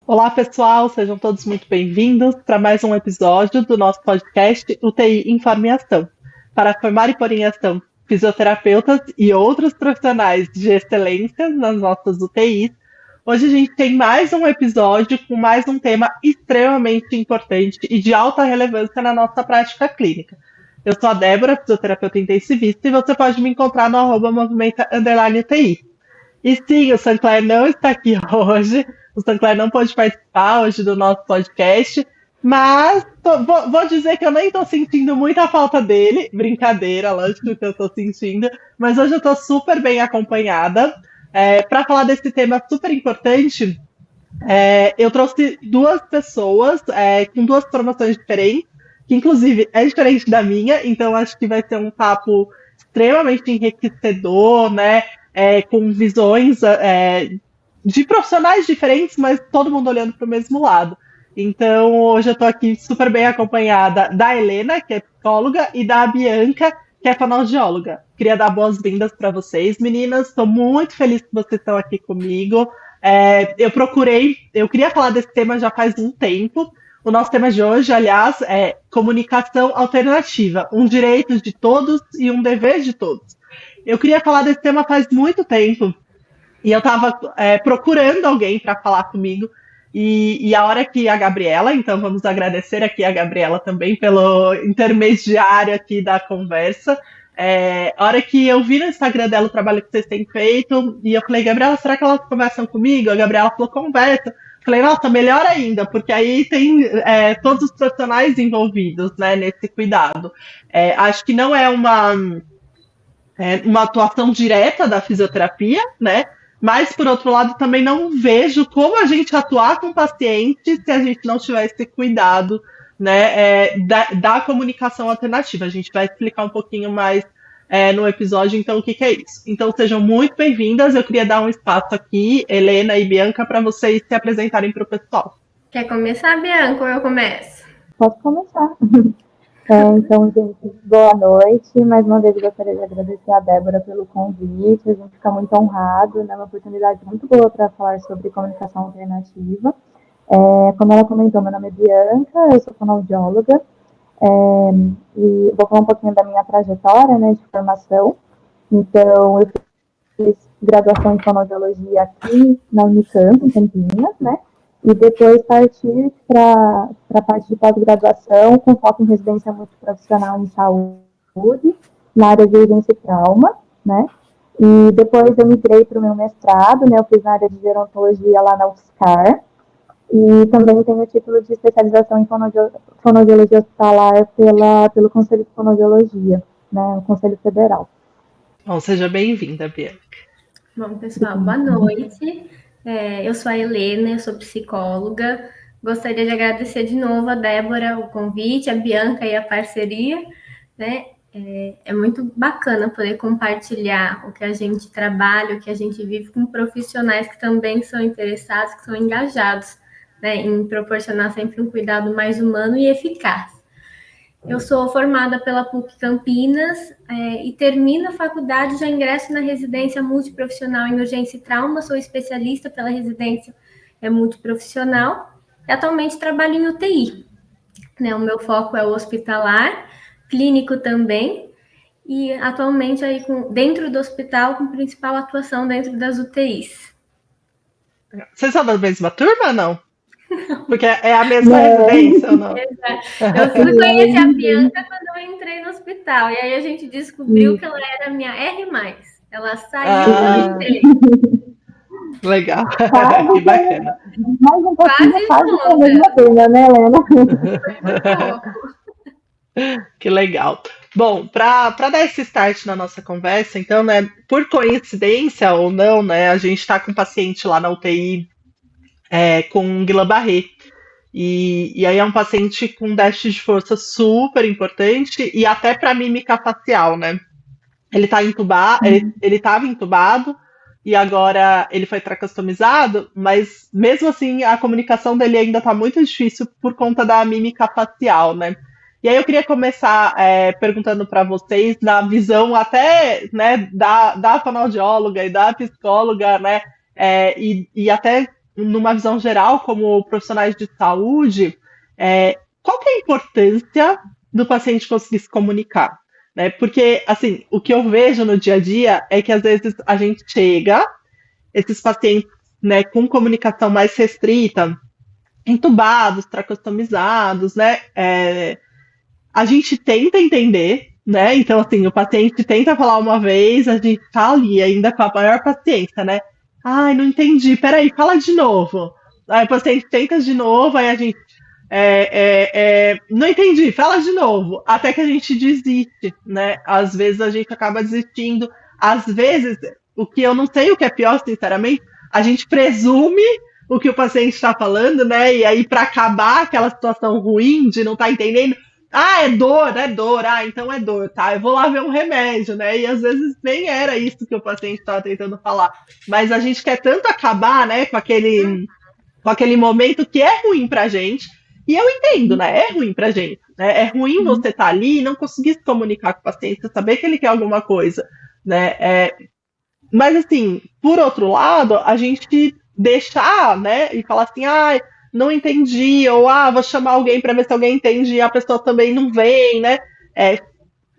Olá, pessoal, sejam todos muito bem-vindos para mais um episódio do nosso podcast UTI Informe em Ação. Para formar e pôr em ação fisioterapeutas e outros profissionais de excelência nas nossas UTIs, hoje a gente tem mais um episódio com mais um tema extremamente importante e de alta relevância na nossa prática clínica. Eu sou a Débora, fisioterapeuta intensivista, e você pode me encontrar no @movimenta_UTI. E sim, o Sancler não está aqui hoje. O Sancler não pôde participar hoje do nosso podcast, mas vou dizer que eu nem estou sentindo muita falta dele. Brincadeira, lógico que eu estou sentindo, mas hoje eu estou super bem acompanhada. Para falar desse tema super importante, eu trouxe duas pessoas com duas formações diferentes, que inclusive é diferente da minha, então acho que vai ser um papo extremamente enriquecedor, né? Com visões de profissionais diferentes, mas todo mundo olhando para o mesmo lado. Então, hoje eu estou aqui super bem acompanhada da Helena, que é psicóloga, e da Bianca, que é fonoaudióloga. Queria dar boas-vindas para vocês, meninas. Estou muito feliz que vocês estão aqui comigo. Eu queria falar desse tema já faz um tempo. O nosso tema de hoje, aliás, é comunicação alternativa, um direito de todos e um dever de todos. Eu queria falar desse tema faz muito tempo, e eu estava procurando alguém para falar comigo, e a hora que a Gabriela, então vamos agradecer aqui a Gabriela também pelo intermediário aqui da conversa, a hora que eu vi no Instagram dela o trabalho que vocês têm feito, e eu falei, Gabriela, será que elas conversam comigo? A Gabriela falou, conversa. Falei, nossa, melhor ainda, porque aí tem todos os profissionais envolvidos, né, nesse cuidado. Acho que não é uma atuação direta da fisioterapia, né? Mas, por outro lado, também não vejo como a gente atuar com o paciente se a gente não tiver esse cuidado, né, da comunicação alternativa. A gente vai explicar um pouquinho mais no episódio, então, o que é isso. Então, sejam muito bem-vindas. Eu queria dar um espaço aqui, Helena e Bianca, para vocês se apresentarem para o pessoal. Quer começar, Bianca, ou eu começo? Posso começar. Então, gente, boa noite. Mais uma vez gostaria de agradecer a Débora pelo convite. A gente fica muito honrado, né? Uma oportunidade muito boa para falar sobre comunicação alternativa. Como ela comentou, meu nome é Bianca, eu sou fonoaudióloga. E vou falar um pouquinho da minha trajetória, né, de formação. Então, eu fiz graduação em fonoaudiologia aqui na Unicamp, em Campinas, né? E depois partir para a parte de pós-graduação, com foco em residência multiprofissional em saúde, na área de urgência e trauma, né? E depois eu migrei para o meu mestrado, né? Eu fiz na área de gerontologia lá na UFSCar, e também tenho o título de especialização em fonoaudiologia hospitalar pelo Conselho de Fonoaudiologia, né? O Conselho Federal. Bom, seja bem-vinda, Bianca. Bom, pessoal, boa noite. Eu sou a Helena, eu sou psicóloga. Gostaria de agradecer de novo a Débora o convite, a Bianca e a parceria, né? É muito bacana poder compartilhar o que a gente trabalha, o que a gente vive com profissionais que também são interessados, que são engajados, né, em proporcionar sempre um cuidado mais humano e eficaz. Eu sou formada pela PUC Campinas e termino a faculdade, já ingresso na residência multiprofissional em urgência e trauma, sou especialista pela residência multiprofissional e atualmente trabalho em UTI. Né? O meu foco é o hospitalar, clínico também, e atualmente aí dentro do hospital com principal atuação dentro das UTIs. Vocês são da mesma turma ou não? Porque é a mesma residência, ou não? Eu fui conhecer a Bianca quando eu entrei no hospital. E aí a gente descobriu que ela era minha R+. Ela saiu e eu entrei. Legal. Que bacana. Mais um pouquinho quase com a mesma turma, né, Helena? Que legal. Bom, para dar esse start na nossa conversa, então, né, por coincidência ou não, né, a gente está com um paciente lá na UTI com Guillain-Barré. E aí é um paciente com déficit de força super importante e até para mímica facial, né? Ele tá entubado, ele estava entubado e agora ele foi tracostomizado, mas mesmo assim a comunicação dele ainda está muito difícil por conta da mímica facial, né? E aí eu queria começar perguntando para vocês, na visão até, né, da fonoaudióloga e da psicóloga, né, e até numa visão geral, como profissionais de saúde, qual que é a importância do paciente conseguir se comunicar? Né? Porque, assim, o que eu vejo no dia a dia é que às vezes a gente chega, esses pacientes, né, com comunicação mais restrita, entubados, tracostomizados, né? A gente tenta entender, né? Então, assim, o paciente tenta falar uma vez, a gente tá ali ainda com a maior paciência, né? Ai, não entendi, peraí, fala de novo. Aí o paciente tenta de novo, aí a gente. Não entendi, fala de novo. Até que a gente desiste, né? Às vezes a gente acaba desistindo. Às vezes, o que eu não sei o que é pior, sinceramente, a gente presume o que o paciente está falando, né? E aí, para acabar aquela situação ruim de não estar entendendo, é dor, é dor, então é dor, tá? Eu vou lá ver um remédio, né? E às vezes nem era isso que o paciente estava tentando falar. Mas a gente quer tanto acabar, né, com aquele momento que é ruim pra gente. E eu entendo, né? É ruim pra gente. Né? É ruim você estar ali e não conseguir se comunicar com o paciente, saber que ele quer alguma coisa, né? Mas assim, por outro lado, a gente deixar, né, e falar assim, não entendi, ou vou chamar alguém para ver se alguém entende e a pessoa também não vem, né?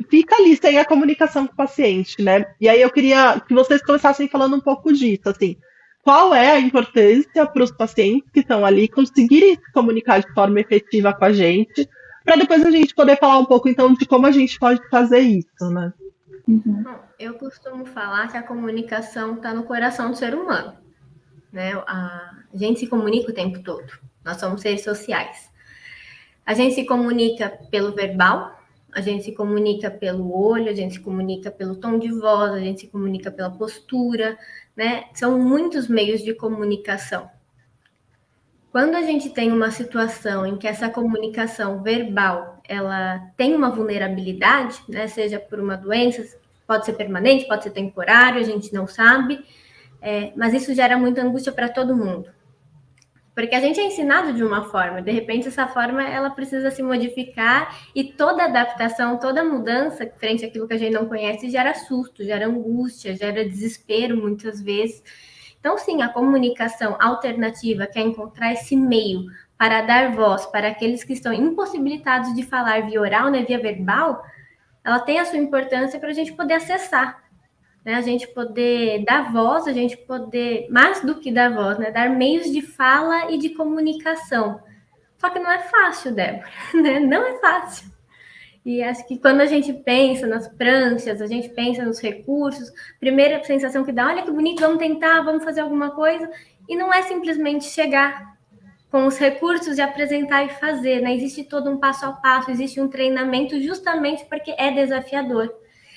Fica ali sem a comunicação com o paciente, né? E aí eu queria que vocês começassem falando um pouco disso, assim, qual é a importância para os pacientes que estão ali conseguirem se comunicar de forma efetiva com a gente, para depois a gente poder falar um pouco, então, de como a gente pode fazer isso, né? Bom, eu costumo falar que a comunicação está no coração do ser humano, né? A gente se comunica o tempo todo. Nós somos seres sociais. A gente se comunica pelo verbal, a gente se comunica pelo olho, a gente se comunica pelo tom de voz, a gente se comunica pela postura, né? São muitos meios de comunicação. Quando a gente tem uma situação em que essa comunicação verbal, ela tem uma vulnerabilidade, né? Seja por uma doença, pode ser permanente, pode ser temporário, a gente não sabe, mas isso gera muita angústia para todo mundo. Porque a gente é ensinado de uma forma, de repente essa forma ela precisa se modificar e toda adaptação, toda mudança frente àquilo que a gente não conhece gera susto, gera angústia, gera desespero muitas vezes. Então, sim, a comunicação alternativa quer encontrar esse meio para dar voz para aqueles que estão impossibilitados de falar via oral, né, via verbal, ela tem a sua importância para a gente poder acessar, né? A gente poder dar voz, a gente poder, mais do que dar voz, né? Dar meios de fala e de comunicação. Só que não é fácil, Débora, né? Não é fácil. E acho que quando a gente pensa nas pranchas, a gente pensa nos recursos, primeira sensação que dá, olha que bonito, vamos tentar, vamos fazer alguma coisa, e não é simplesmente chegar com os recursos e apresentar e fazer, né? Existe todo um passo a passo, existe um treinamento justamente porque é desafiador.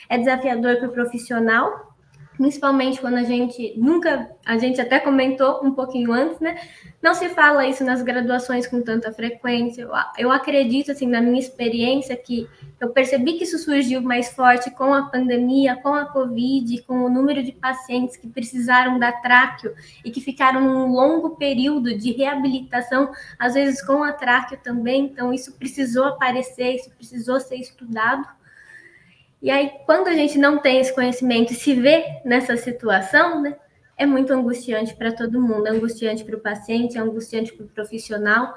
É desafiador para o profissional, principalmente quando a gente até comentou um pouquinho antes, né? Não se fala isso nas graduações com tanta frequência. Eu acredito, assim, na minha experiência, que eu percebi que isso surgiu mais forte com a pandemia, com a Covid, com o número de pacientes que precisaram da tráqueo e que ficaram num longo período de reabilitação, às vezes com a tráqueo também. Então, isso precisou aparecer, isso precisou ser estudado. E aí, quando a gente não tem esse conhecimento e se vê nessa situação, né, é muito angustiante para todo mundo, é angustiante para o paciente, é angustiante para o profissional.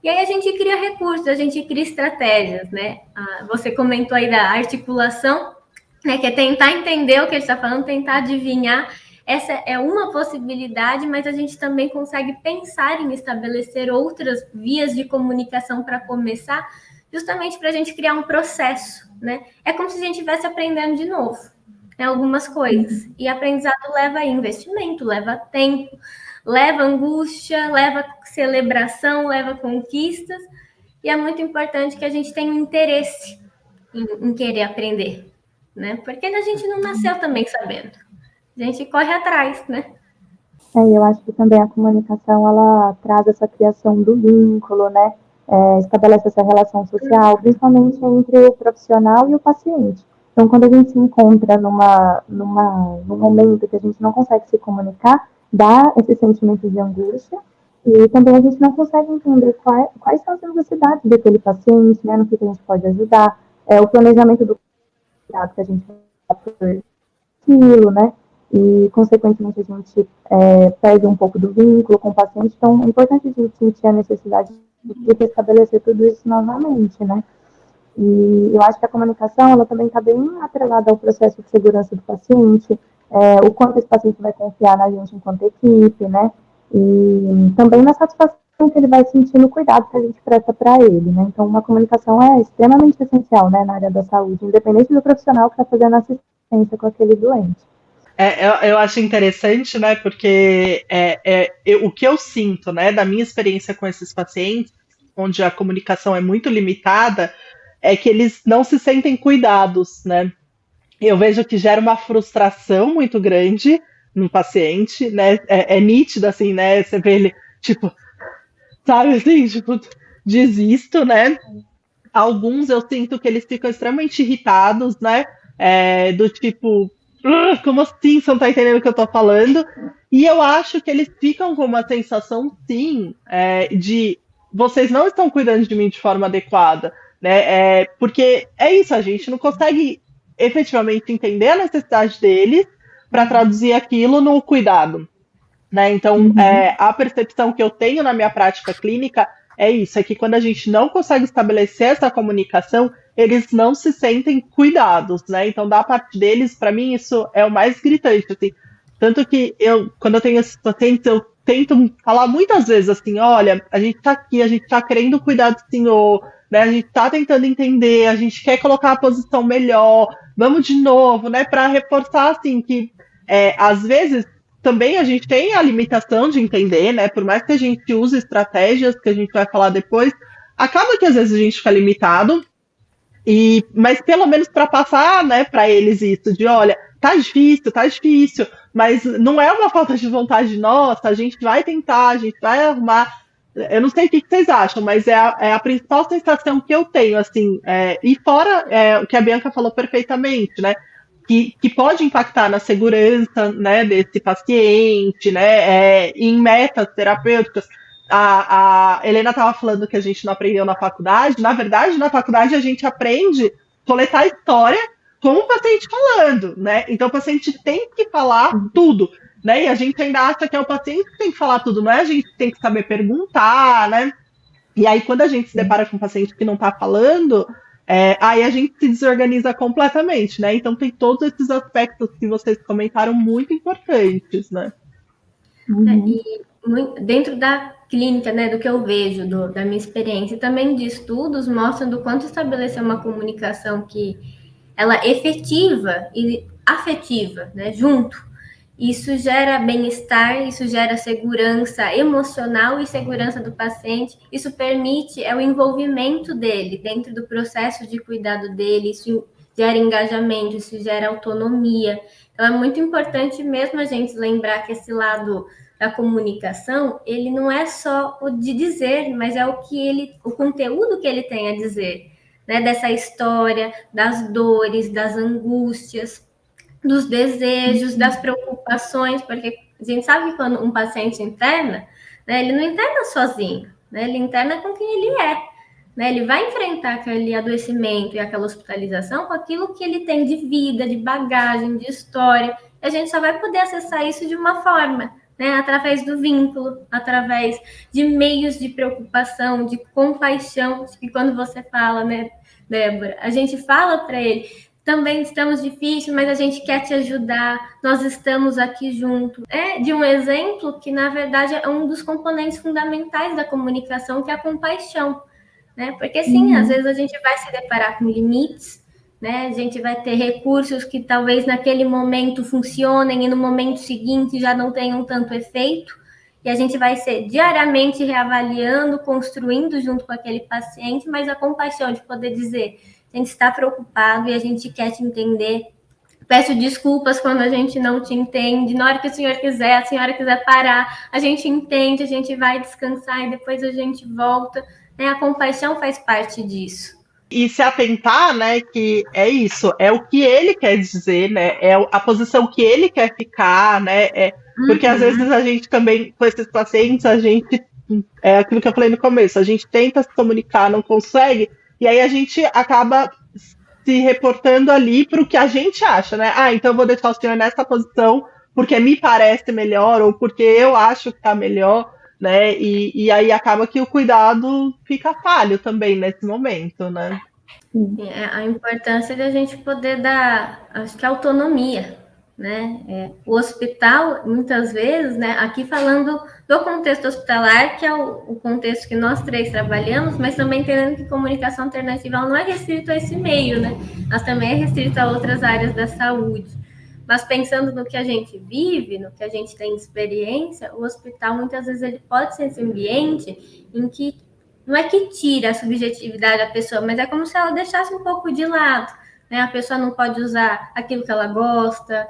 E aí a gente cria recursos, a gente cria estratégias, né? Você comentou aí da articulação, né, que é tentar entender o que ele está falando, tentar adivinhar. Essa é uma possibilidade, mas a gente também consegue pensar em estabelecer outras vias de comunicação para começar, justamente para a gente criar um processo, né? É como se a gente estivesse aprendendo de novo, né, algumas coisas. E aprendizado leva investimento, leva tempo, leva angústia, leva celebração, leva conquistas. E é muito importante que a gente tenha um interesse em querer aprender, né? Porque a gente não nasceu também sabendo. A gente corre atrás, né? Eu acho que também a comunicação, ela traz essa criação do vínculo, né? Estabelece essa relação social, principalmente entre o profissional e o paciente. Então, quando a gente se encontra num momento que a gente não consegue se comunicar, dá esse sentimento de angústia e também a gente não consegue entender quais são as necessidades daquele paciente, né? No que a gente pode ajudar, o planejamento do cuidado que a gente vai por aquilo, né? e, consequentemente, a gente perde um pouco do vínculo com o paciente. Então, é importante a gente sentir a necessidade de restabelecer tudo isso novamente, né? E eu acho que a comunicação, ela também está bem atrelada ao processo de segurança do paciente, o quanto esse paciente vai confiar na gente enquanto equipe, né? E também na satisfação que ele vai sentir no cuidado que a gente presta para ele, né? Então, uma comunicação é extremamente essencial, né, na área da saúde, independente do profissional que está fazendo assistência com aquele doente. Eu acho interessante, né, porque o que eu sinto, né, da minha experiência com esses pacientes, onde a comunicação é muito limitada, é que eles não se sentem cuidados, né? Eu vejo que gera uma frustração muito grande no paciente, né? É nítido, assim, né? Você vê ele, tipo, sabe, assim, tipo, desisto, né? Alguns eu sinto que eles ficam extremamente irritados, né? Do tipo, como assim você não tá entendendo o que eu tô falando? E eu acho que eles ficam com uma sensação, sim, de vocês não estão cuidando de mim de forma adequada, né? Porque é isso, a gente não consegue efetivamente entender a necessidade deles para traduzir aquilo no cuidado, né? Então, a percepção que eu tenho na minha prática clínica é isso, é que quando a gente não consegue estabelecer essa comunicação, eles não se sentem cuidados, né? Então, da parte deles, para mim, isso é o mais gritante, assim. Tanto que quando eu tenho esses pacientes, eu tento falar muitas vezes assim, olha, a gente tá aqui, a gente tá querendo cuidar do senhor, né? A gente tá tentando entender, a gente quer colocar a posição melhor, vamos de novo, né? Para reforçar, assim, que às vezes também a gente tem a limitação de entender, né? Por mais que a gente use estratégias que a gente vai falar depois, acaba que às vezes a gente fica limitado, mas pelo menos para passar, né, para eles isso de, olha, tá difícil, mas não é uma falta de vontade nossa, a gente vai tentar, a gente vai arrumar. Eu não sei o que vocês acham, mas é a principal sensação que eu tenho, assim, e fora o que a Bianca falou perfeitamente, né? Que pode impactar na segurança, né, desse paciente, né, em metas terapêuticas. A Helena estava falando que a gente não aprendeu na faculdade. Na verdade, na faculdade a gente aprende a coletar história com o paciente falando, né? Então o paciente tem que falar tudo, né? E a gente ainda acha que é o paciente que tem que falar tudo, não é a gente que tem que saber perguntar, né? E aí, quando a gente se depara com um paciente que não está falando, aí a gente se desorganiza completamente, né? Então tem todos esses aspectos que vocês comentaram muito importantes, né? E dentro da clínica, né, do que eu vejo, da minha experiência, e também de estudos, mostram do quanto estabelecer uma comunicação que ela é efetiva e afetiva, né, junto. Isso gera bem-estar, isso gera segurança emocional e segurança do paciente. Isso permite o envolvimento dele dentro do processo de cuidado dele, isso gera engajamento, isso gera autonomia. Então, é muito importante mesmo a gente lembrar que esse lado da comunicação, ele não é só o de dizer, mas é o conteúdo que ele tem a dizer, né? Dessa história, das dores, das angústias, dos desejos, das preocupações, porque a gente sabe que quando um paciente interna, né, ele não interna sozinho, né? Ele interna com quem ele é. Né, ele vai enfrentar aquele adoecimento e aquela hospitalização com aquilo que ele tem de vida, de bagagem, de história. E a gente só vai poder acessar isso de uma forma, né, através do vínculo, através de meios de preocupação, de compaixão, que quando você fala, né, Débora, a gente fala para ele, também estamos difíceis, mas a gente quer te ajudar, nós estamos aqui juntos. É de um exemplo que, na verdade, é um dos componentes fundamentais da comunicação, que é a compaixão. Né? Porque, sim, às vezes a gente vai se deparar com limites, né? A gente vai ter recursos que talvez naquele momento funcionem e no momento seguinte já não tenham tanto efeito, e a gente vai ser diariamente reavaliando, construindo junto com aquele paciente, mas a compaixão de poder dizer, a gente está preocupado e a gente quer te entender, peço desculpas quando a gente não te entende, na hora que a senhora quiser parar, a gente entende, a gente vai descansar e depois a gente volta. A compaixão faz parte disso. E se atentar, né, que é isso, é o que ele quer dizer, né, é a posição que ele quer ficar, né, porque às vezes a gente também, com esses pacientes, a gente, é aquilo que eu falei no começo, a gente tenta se comunicar, não consegue, e aí a gente acaba se reportando ali para o que a gente acha, né, então eu vou deixar o senhor nessa posição, porque me parece melhor ou porque eu acho que está melhor, né? E aí acaba que o cuidado fica falho também nesse momento, né? A importância de a gente poder dar, acho que autonomia, né? O hospital, muitas vezes, né? Aqui falando do contexto hospitalar, que é o contexto que nós três trabalhamos, mas também entendendo que comunicação alternativa não é restrito a esse meio, né? Mas também é restrito a outras áreas da saúde. Mas pensando no que a gente vive, no que a gente tem experiência, o hospital muitas vezes ele pode ser esse ambiente em que não é que tira a subjetividade da pessoa, mas é como se ela deixasse um pouco de lado, né? A pessoa não pode usar aquilo que ela gosta,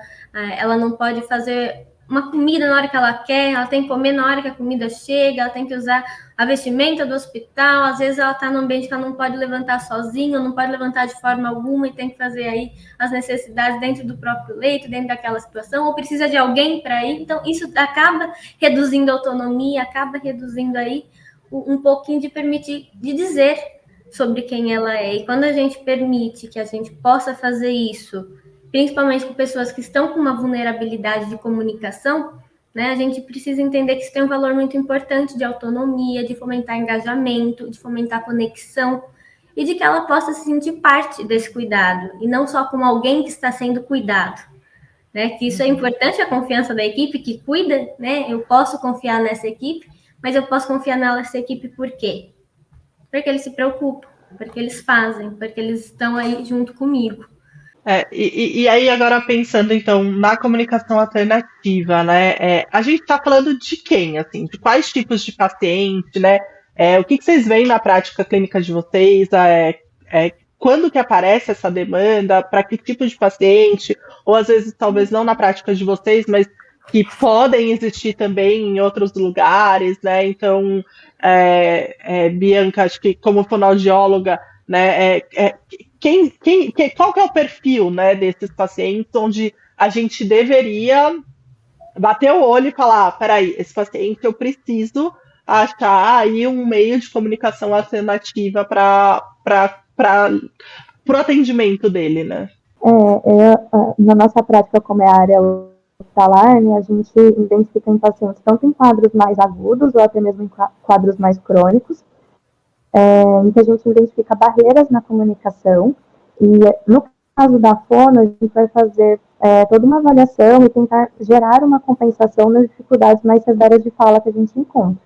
ela não pode fazer uma comida na hora que ela quer, ela tem que comer na hora que a comida chega, ela tem que usar a vestimenta do hospital, às vezes ela está num ambiente que ela não pode levantar sozinha, não pode levantar de forma alguma e tem que fazer aí as necessidades dentro do próprio leito, dentro daquela situação, ou precisa de alguém para ir, então isso acaba reduzindo a autonomia, acaba reduzindo aí um pouquinho de permitir, de dizer sobre quem ela é. E quando a gente permite que a gente possa fazer isso, principalmente com pessoas que estão com uma vulnerabilidade de comunicação, né, a gente precisa entender que isso tem um valor muito importante de autonomia, de fomentar engajamento, de fomentar conexão, e de que ela possa se sentir parte desse cuidado, e não só como alguém que está sendo cuidado. Né, que isso é importante, a confiança da equipe que cuida, né? Eu posso confiar nessa equipe, mas eu posso confiar nessa equipe por quê? Porque eles se preocupam, porque eles fazem, porque eles estão aí junto comigo. E aí agora pensando então na comunicação alternativa, né? A gente está falando de quem, assim, de quais tipos de paciente, né? O que vocês veem na prática clínica de vocês? Quando que aparece essa demanda? Para que tipo de paciente? Ou às vezes talvez não na prática de vocês, mas que podem existir também em outros lugares, né? Então, Bianca, acho que como fonoaudióloga, né? Qual que é o perfil, né, desses pacientes onde a gente deveria bater o olho e falar, peraí, esse paciente eu preciso achar aí um meio de comunicação alternativa para o atendimento dele, né? Na nossa prática, como é a área hospitalar, né, a gente identifica em pacientes tanto em quadros mais agudos ou até mesmo em quadros mais crônicos, em que a gente identifica barreiras na comunicação, e no caso da fono, a gente vai fazer toda uma avaliação e tentar gerar uma compensação nas dificuldades mais severas de fala que a gente encontra.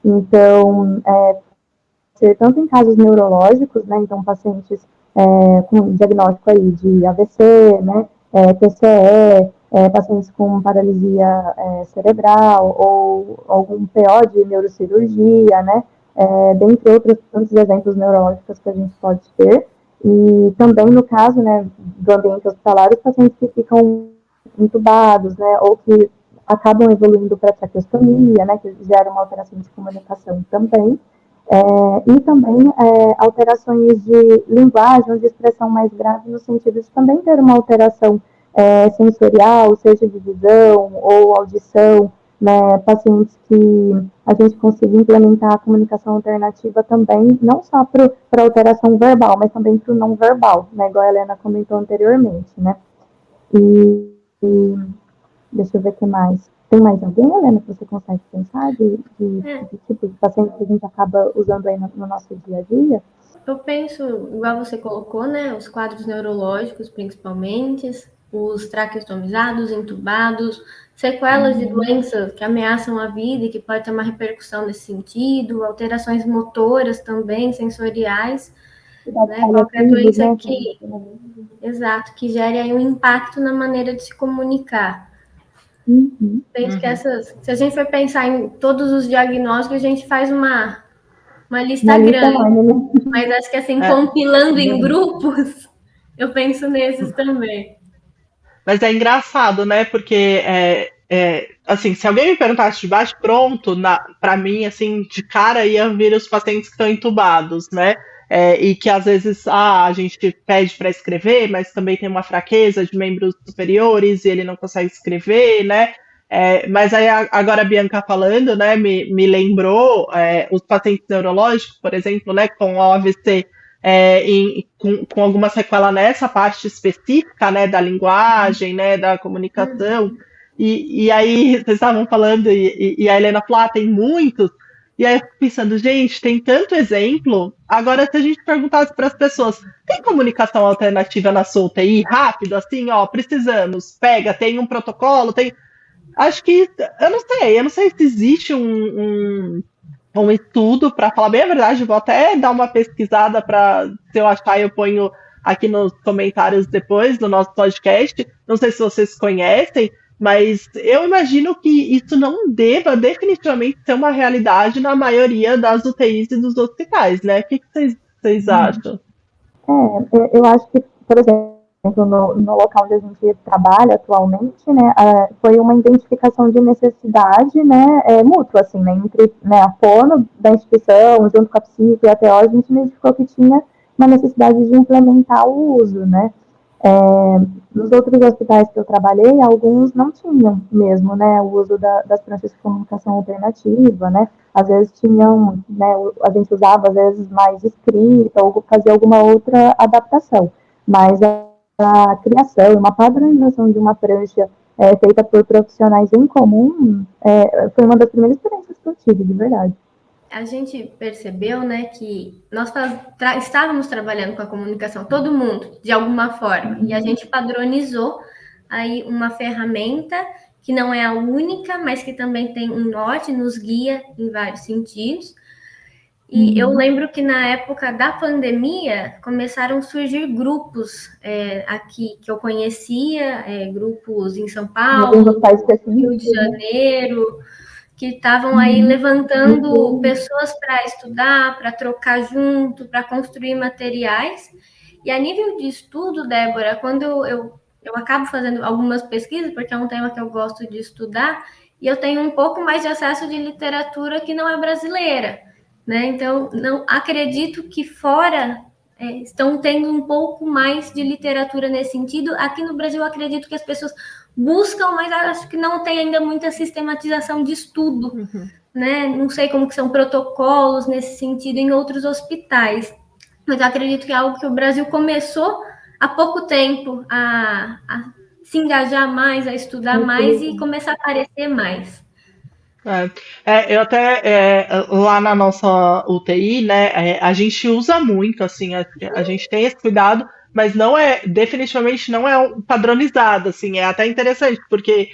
Então, tanto em casos neurológicos, né, então pacientes com diagnóstico aí de AVC, né, TCE, pacientes com paralisia cerebral ou algum PO de neurocirurgia, né, dentre outros tantos exemplos neurológicos que a gente pode ter. E também no caso, né, do ambiente hospitalar, os pacientes que ficam entubados, né, ou que acabam evoluindo para traqueostomia, né, que gera uma alteração de comunicação também. E também alterações de linguagem ou de expressão mais grave, no sentido de também ter uma alteração sensorial, seja de visão ou audição, né, pacientes que a gente consiga implementar a comunicação alternativa também, não só para alteração verbal, mas também para o não verbal, né, igual a Helena comentou anteriormente, né. E deixa eu ver o que mais. Tem mais alguém, Helena, que você consegue pensar de tipo de paciente que a gente acaba usando aí no nosso dia a dia? Eu penso, igual você colocou, né, os quadros neurológicos, principalmente, os traqueostomizados, entubados, sequelas de doenças que ameaçam a vida e que pode ter uma repercussão nesse sentido, alterações motoras também, sensoriais, né, qualquer doença que, exato, que gere aí um impacto na maneira de se comunicar. Penso que se a gente for pensar em todos os diagnósticos, a gente faz uma lista grande, mas acho que assim, compilando em grupos, eu penso nesses também. Mas é engraçado, né? Porque assim, se alguém me perguntasse de baixo pronto, para mim, assim, de cara ia vir os pacientes que estão entubados, né? E que às vezes a gente pede para escrever, mas também tem uma fraqueza de membros superiores e ele não consegue escrever, né? Mas aí agora a Bianca falando, né, me lembrou os pacientes neurológicos, por exemplo, né, com AVC, com alguma sequela nessa parte específica, né, da linguagem, né, da comunicação, E aí vocês estavam falando, e a Helena falou, tem muitos. E aí eu fico pensando, gente, tem tanto exemplo. Agora, se a gente perguntasse para as pessoas, tem comunicação alternativa na sua UTI? Rápido, assim, ó, precisamos, pega, tem um protocolo, tem. Acho que, eu não sei se existe um estudo, para falar bem a verdade, vou até dar uma pesquisada para, se eu achar, eu ponho aqui nos comentários depois do nosso podcast. Não sei se vocês conhecem, mas eu imagino que isso não deva definitivamente ser uma realidade na maioria das UTIs e dos hospitais, né? O que vocês acham? Eu acho que, por exemplo, no local onde a gente trabalha atualmente, né, foi uma identificação de necessidade, né, mútua, assim, né, entre, né, a fono da instituição, junto com a psico e a TO, a gente identificou que tinha uma necessidade de implementar o uso, né. Nos outros hospitais que eu trabalhei, alguns não tinham mesmo, né, o uso das pranchas de comunicação alternativa, né, às vezes tinham, né, a gente usava às vezes mais escrita ou fazia alguma outra adaptação, mas a criação, uma padronização de uma prancha feita por profissionais em comum foi uma das primeiras experiências que eu tive, de verdade. A gente percebeu, né, que nós estávamos trabalhando com a comunicação, todo mundo, de alguma forma, e a gente padronizou aí uma ferramenta que não é a única, mas que também tem um norte, nos guia em vários sentidos. E eu lembro que na época da pandemia começaram a surgir grupos aqui que eu conhecia, grupos em São Paulo, Rio de Janeiro, que estavam aí levantando pessoas para estudar, para trocar junto, para construir materiais. E a nível de estudo, Débora, quando eu acabo fazendo algumas pesquisas, porque é um tema que eu gosto de estudar, e eu tenho um pouco mais de acesso de literatura que não é brasileira, né? Então, não acredito que fora estão tendo um pouco mais de literatura nesse sentido. Aqui no Brasil, eu acredito que as pessoas buscam, mas acho que não tem ainda muita sistematização de estudo, né? Não sei como que são protocolos nesse sentido em outros hospitais, mas eu acredito que é algo que o Brasil começou há pouco tempo a se engajar mais, a estudar mais e começar a aparecer mais. Eu até, lá na nossa UTI, né, a gente usa muito, assim, a gente tem esse cuidado, mas definitivamente não é padronizado, assim, é até interessante, porque,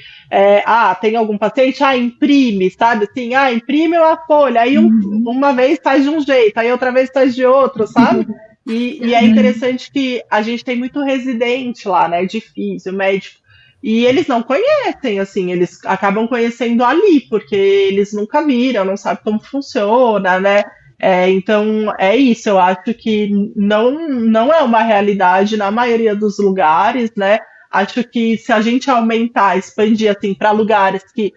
tem algum paciente, imprime, sabe, assim, imprime uma folha, aí uma vez faz de um jeito, aí outra vez faz de outro, sabe? E é interessante que a gente tem muito residente lá, né, de físio, médico, e eles não conhecem, assim, eles acabam conhecendo ali, porque eles nunca viram, não sabem como funciona, né? Então, é isso, eu acho que não é uma realidade na maioria dos lugares, né? Acho que se a gente aumentar, expandir, assim, para lugares que,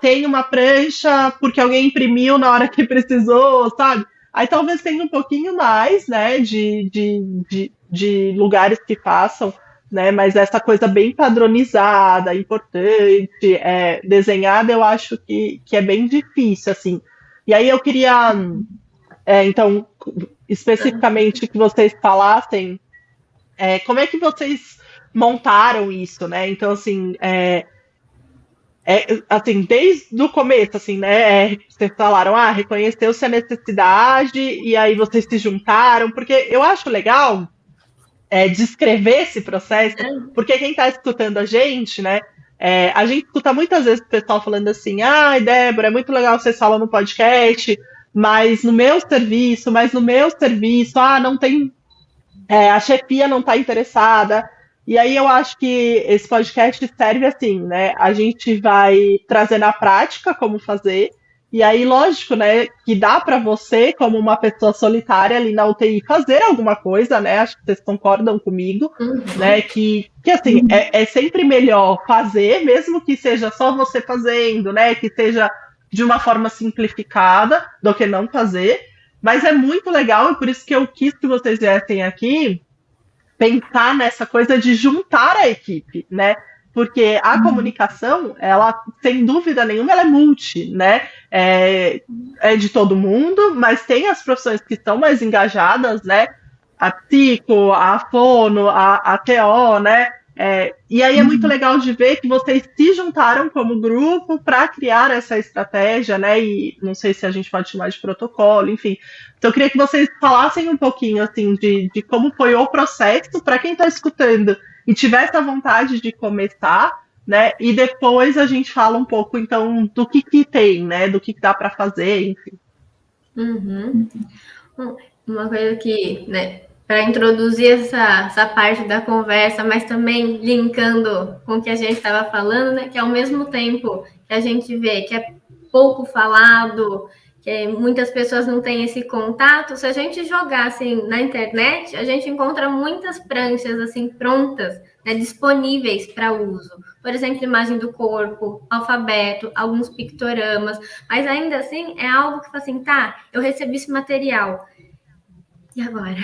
tem uma prancha porque alguém imprimiu na hora que precisou, sabe? Aí talvez tenha um pouquinho mais, né, de lugares que façam, né? Mas essa coisa bem padronizada, importante, desenhada, eu acho que é bem difícil, assim. E aí eu queria, então, especificamente que vocês falassem, como é que vocês montaram isso, né? Então, assim, assim, desde o começo, assim, né? Vocês falaram, reconheceu-se a necessidade e aí vocês se juntaram, porque eu acho legal descrever esse processo, porque quem está escutando a gente, né? A gente escuta muitas vezes o pessoal falando assim, Débora, é muito legal vocês falam no podcast, mas no meu serviço, não tem, a chefia não está interessada. E aí eu acho que esse podcast serve assim, né? A gente vai trazer na prática como fazer. E aí, lógico, né, que dá para você, como uma pessoa solitária ali na UTI, fazer alguma coisa, né? Acho que vocês concordam comigo, né? Que assim, é sempre melhor fazer, mesmo que seja só você fazendo, né? Que seja de uma forma simplificada, do que não fazer. Mas é muito legal, e por isso que eu quis que vocês viessem aqui pensar nessa coisa de juntar a equipe, né? Porque a comunicação, ela, sem dúvida nenhuma, ela é multi, né? É de todo mundo, mas tem as profissões que estão mais engajadas, né? A psico, a fono, a TO, né? E aí é muito legal de ver que vocês se juntaram como grupo para criar essa estratégia, né? E não sei se a gente pode chamar de protocolo, enfim. Então eu queria que vocês falassem um pouquinho assim de como foi o processo para quem está escutando e tiver essa vontade de começar, né? E depois a gente fala um pouco então do que tem, né? Do que dá para fazer, enfim. Uhum. Uma coisa que, né, para introduzir essa parte da conversa, mas também linkando com o que a gente estava falando, né, que ao mesmo tempo que a gente vê que é pouco falado, que muitas pessoas não têm esse contato, se a gente jogar assim na internet, a gente encontra muitas pranchas assim prontas, né, disponíveis para uso. Por exemplo, imagem do corpo, alfabeto, alguns pictogramas, mas ainda assim é algo que fala assim, tá, eu recebi esse material. E agora?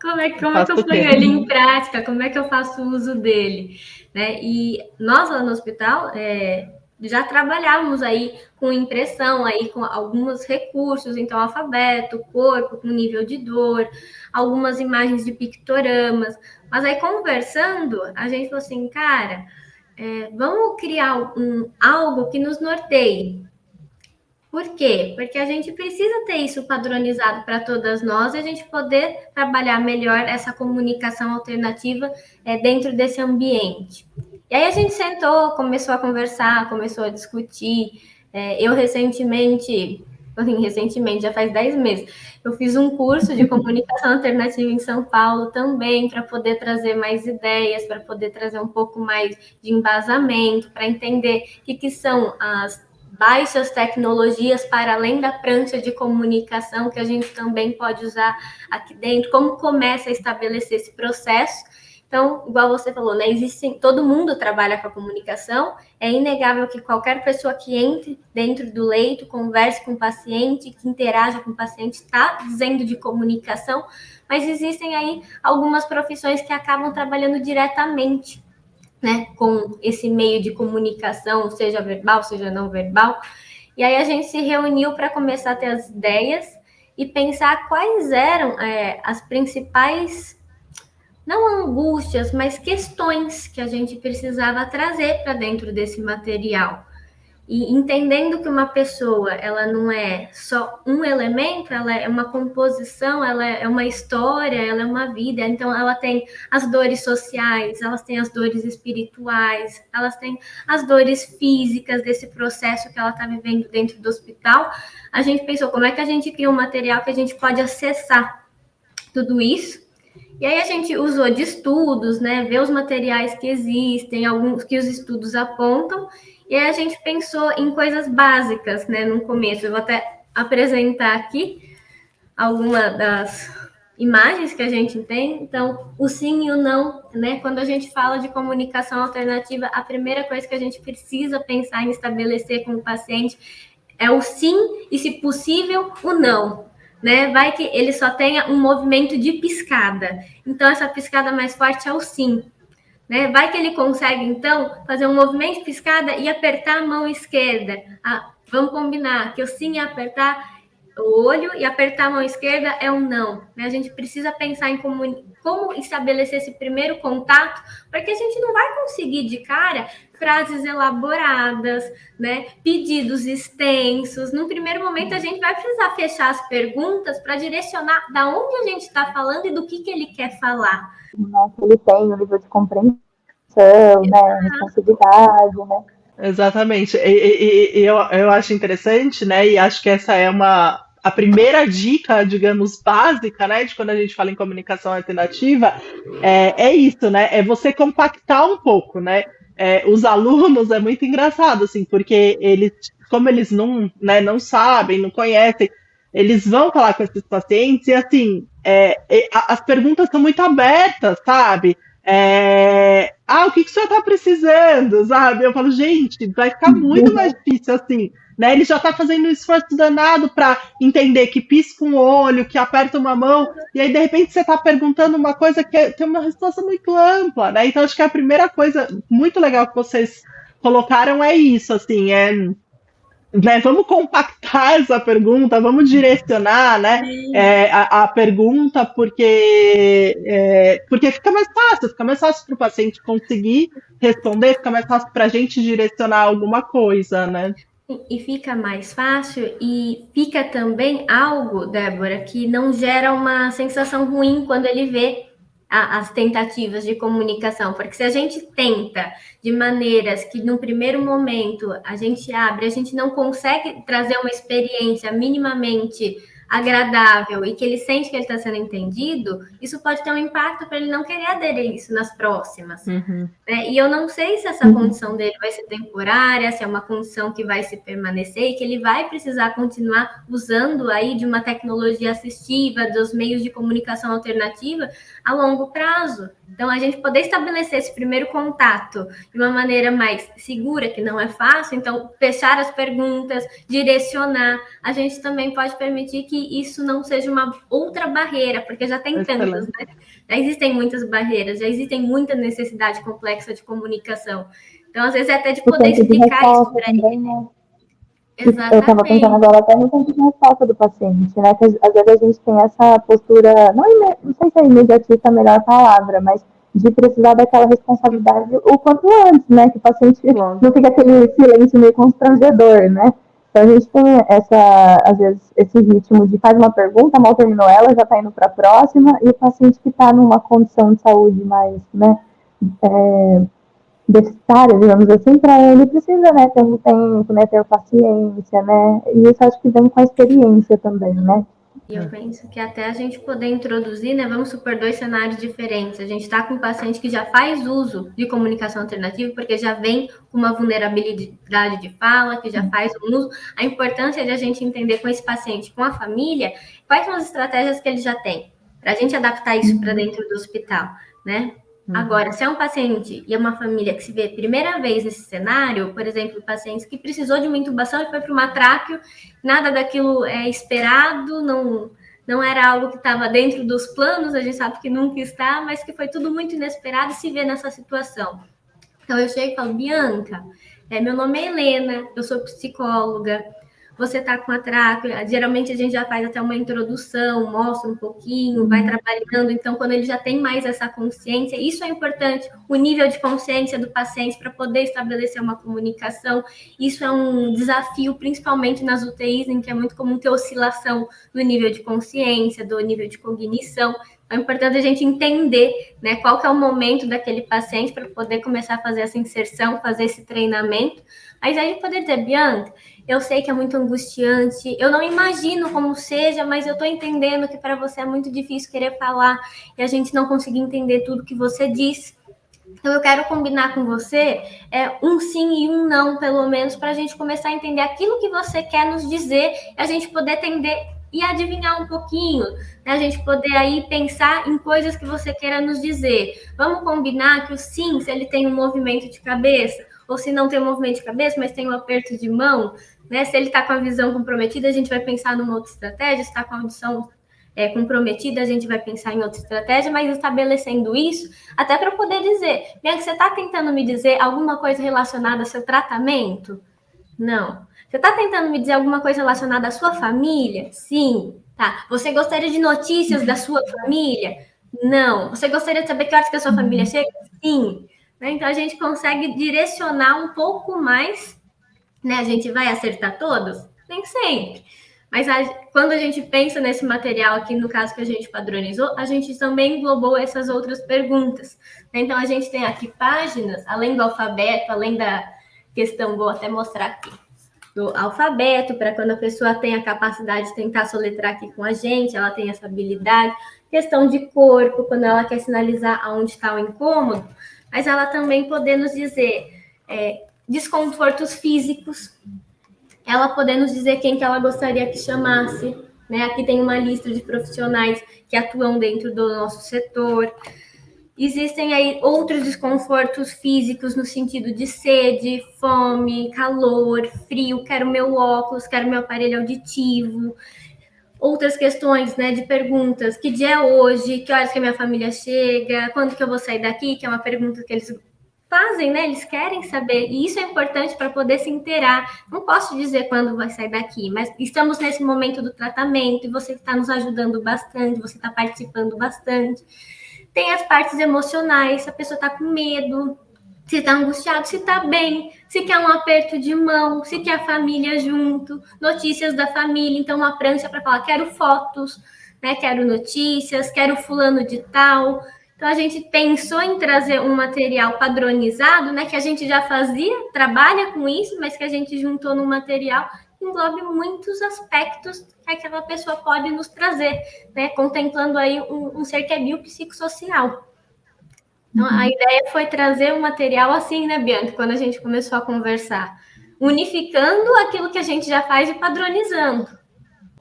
Como é que eu ponho ele em prática? Como é que eu faço uso dele? Né? E nós lá no hospital já trabalhávamos aí com impressão, aí com alguns recursos, então alfabeto, corpo, com nível de dor, algumas imagens de pictogramas. Mas aí conversando, a gente falou assim, cara, vamos criar algo que nos norteie. Por quê? Porque a gente precisa ter isso padronizado para todas nós e a gente poder trabalhar melhor essa comunicação alternativa dentro desse ambiente. E aí a gente sentou, começou a conversar, começou a discutir. Eu recentemente, já faz 10 meses, eu fiz um curso de comunicação alternativa em São Paulo também, para poder trazer mais ideias, para poder trazer um pouco mais de embasamento, para entender o que são as baixas tecnologias para além da prancha de comunicação que a gente também pode usar aqui dentro, como começa a estabelecer esse processo. Então, igual você falou, né, todo mundo trabalha com a comunicação, é inegável que qualquer pessoa que entre dentro do leito, converse com o paciente, que interaja com o paciente, está dizendo de comunicação, mas existem aí algumas profissões que acabam trabalhando diretamente, né, com esse meio de comunicação, seja verbal, seja não verbal. E aí a gente se reuniu para começar a ter as ideias e pensar quais eram as principais, não angústias, mas questões que a gente precisava trazer para dentro desse material. E entendendo que uma pessoa, ela não é só um elemento, ela é uma composição, ela é uma história, ela é uma vida. Então, ela tem as dores sociais, elas têm as dores espirituais, elas têm as dores físicas desse processo que ela está vivendo dentro do hospital. A gente pensou, como é que a gente cria um material que a gente pode acessar tudo isso? E aí a gente usou de estudos, né, ver os materiais que existem, alguns que os estudos apontam, e aí a gente pensou em coisas básicas, né, no começo. Eu vou até apresentar aqui alguma das imagens que a gente tem. Então, o sim e o não, né, quando a gente fala de comunicação alternativa, a primeira coisa que a gente precisa pensar em estabelecer com o paciente é o sim e, se possível, o não. Né? Vai que ele só tenha um movimento de piscada. Então, essa piscada mais forte é o sim. Né? Vai que ele consegue, então, fazer um movimento de piscada e apertar a mão esquerda. Vamos combinar que o sim é apertar o olho e apertar a mão esquerda é um não. Né? A gente precisa pensar em como estabelecer esse primeiro contato, porque a gente não vai conseguir de cara frases elaboradas, né? Pedidos extensos. No primeiro momento, a gente vai precisar fechar as perguntas para direcionar da onde a gente está falando e do que ele quer falar. Né, que ele tem o nível de compreensão, né, responsividade, né? Exatamente. E eu acho interessante, né? E acho que essa é a primeira dica, digamos, básica, né, de quando a gente fala em comunicação alternativa, é isso, né? É você compactar um pouco, né? Os alunos é muito engraçado, assim, porque eles, como eles não, né, não sabem, não conhecem, eles vão falar com esses pacientes e, assim, as perguntas são muito abertas, sabe? O que o senhor está precisando, sabe? Eu falo, gente, vai ficar muito mais difícil assim, né? Ele já está fazendo um esforço danado para entender que pisca um olho, que aperta uma mão, e aí de repente você está perguntando uma coisa que tem uma resposta muito ampla, né? Então acho que a primeira coisa muito legal que vocês colocaram é isso, assim, né, vamos compactar essa pergunta, vamos direcionar, né, a pergunta, porque fica mais fácil para o paciente conseguir responder, fica mais fácil para a gente direcionar alguma coisa, né? E fica mais fácil e fica também algo, Débora, que não gera uma sensação ruim quando ele vê as tentativas de comunicação, porque se a gente tenta de maneiras que no primeiro momento a gente abre, a gente não consegue trazer uma experiência minimamente agradável e que ele sente que ele está sendo entendido, isso pode ter um impacto para ele não querer aderir isso nas próximas. Uhum. E eu não sei se essa condição dele vai ser temporária, se é uma condição que vai se permanecer e que ele vai precisar continuar usando aí de uma tecnologia assistiva, dos meios de comunicação alternativa a longo prazo. Então, a gente poder estabelecer esse primeiro contato de uma maneira mais segura, que não é fácil, então, fechar as perguntas, direcionar, a gente também pode permitir que isso não seja uma outra barreira, porque já tem tantas, né? Já existem muitas barreiras, já existem muita necessidade complexa de comunicação. Então, às vezes, é até de poder explicar isso para ele. Né? Exatamente. Eu estava pensando agora até no tempo de resposta do paciente, né? Que às vezes a gente tem essa postura, não sei se é imediatista a melhor palavra, mas de precisar daquela responsabilidade o quanto antes, né? Que o paciente não fica aquele silêncio meio constrangedor, né? Então a gente tem às vezes, esse ritmo de faz uma pergunta, mal terminou ela, já está indo para a próxima, e o paciente que está numa condição de saúde mais, né? Deficitária, digamos assim, para ele precisa, né, ter um tempo, né, ter paciência, né, e isso acho que vem com a experiência também, né. E eu penso que até a gente poder introduzir, né, vamos supor, 2 cenários diferentes. A gente está com um paciente que já faz uso de comunicação alternativa, porque já vem com uma vulnerabilidade de fala, que já faz um uso. A importância de a gente entender com esse paciente, com a família, quais são as estratégias que ele já tem, para a gente adaptar isso para dentro do hospital, né? Agora, se é um paciente e é uma família que se vê primeira vez nesse cenário, por exemplo, pacientes que precisou de uma intubação e foi para uma tráqueo, nada daquilo é esperado, não era algo que estava dentro dos planos, a gente sabe que nunca está, mas que foi tudo muito inesperado e se vê nessa situação. Então, eu chego e falo, Bianca, meu nome é Helena, eu sou psicóloga, você está com a tráqueo, geralmente a gente já faz até uma introdução, mostra um pouquinho, vai trabalhando, então quando ele já tem mais essa consciência, isso é importante, o nível de consciência do paciente para poder estabelecer uma comunicação, isso é um desafio, principalmente nas UTIs, em que é muito comum ter oscilação do nível de consciência, do nível de cognição. É importante a gente entender, né, qual que é o momento daquele paciente para poder começar a fazer essa inserção, fazer esse treinamento. Mas aí poder dizer, Bianca, eu sei que é muito angustiante, eu não imagino como seja, mas eu estou entendendo que para você é muito difícil querer falar e a gente não conseguir entender tudo que você diz. Então, eu quero combinar com você um sim e um não, pelo menos, para a gente começar a entender aquilo que você quer nos dizer e a gente poder entender e adivinhar um pouquinho, né? A gente poder aí pensar em coisas que você queira nos dizer. Vamos combinar que o sim, se ele tem um movimento de cabeça, ou se não tem um movimento de cabeça, mas tem um aperto de mão, né? Se ele está com a visão comprometida, a gente vai pensar numa outra estratégia, se está com a audição comprometida, a gente vai pensar em outra estratégia, mas estabelecendo isso, até para eu poder dizer, Bianca, você está tentando me dizer alguma coisa relacionada ao seu tratamento? Não. Você está tentando me dizer alguma coisa relacionada à sua família? Sim. Tá. Você gostaria de notícias da sua família? Não. Você gostaria de saber que horas que a sua família chega? Sim. Então, a gente consegue direcionar um pouco mais, né? A gente vai acertar todos? Nem sempre. Mas quando a gente pensa nesse material aqui, no caso que a gente padronizou, a gente também englobou essas outras perguntas. Então, a gente tem aqui páginas, além do alfabeto, além da questão, vou até mostrar aqui, do alfabeto, para quando a pessoa tem a capacidade de tentar soletrar aqui com a gente, ela tem essa habilidade. Questão de corpo, quando ela quer sinalizar aonde está o incômodo, mas ela também poder nos dizer desconfortos físicos, ela poder nos dizer quem que ela gostaria que chamasse, né? Aqui tem uma lista de profissionais que atuam dentro do nosso setor. Existem aí outros desconfortos físicos no sentido de sede, fome, calor, frio, quero meu óculos, quero meu aparelho auditivo. Outras questões, né, de perguntas, que dia é hoje, que horas que a minha família chega, quando que eu vou sair daqui, que é uma pergunta que eles fazem, né? Eles querem saber, e isso é importante para poder se inteirar. Não posso dizer quando vai sair daqui, mas estamos nesse momento do tratamento e você está nos ajudando bastante, você está participando bastante. Tem as partes emocionais, se a pessoa está com medo, se está angustiado, se está bem, se quer um aperto de mão, se quer a família junto, notícias da família, então uma prancha para falar, quero fotos, né? Quero notícias, quero fulano de tal. Então a gente pensou em trazer um material padronizado, né? Que a gente já fazia, trabalha com isso, mas que a gente juntou num material que englobe muitos aspectos que aquela pessoa pode nos trazer, né? Contemplando aí um ser que é biopsicossocial. Então, a ideia foi trazer um material assim, né, Bianca, quando a gente começou a conversar, unificando aquilo que a gente já faz e padronizando.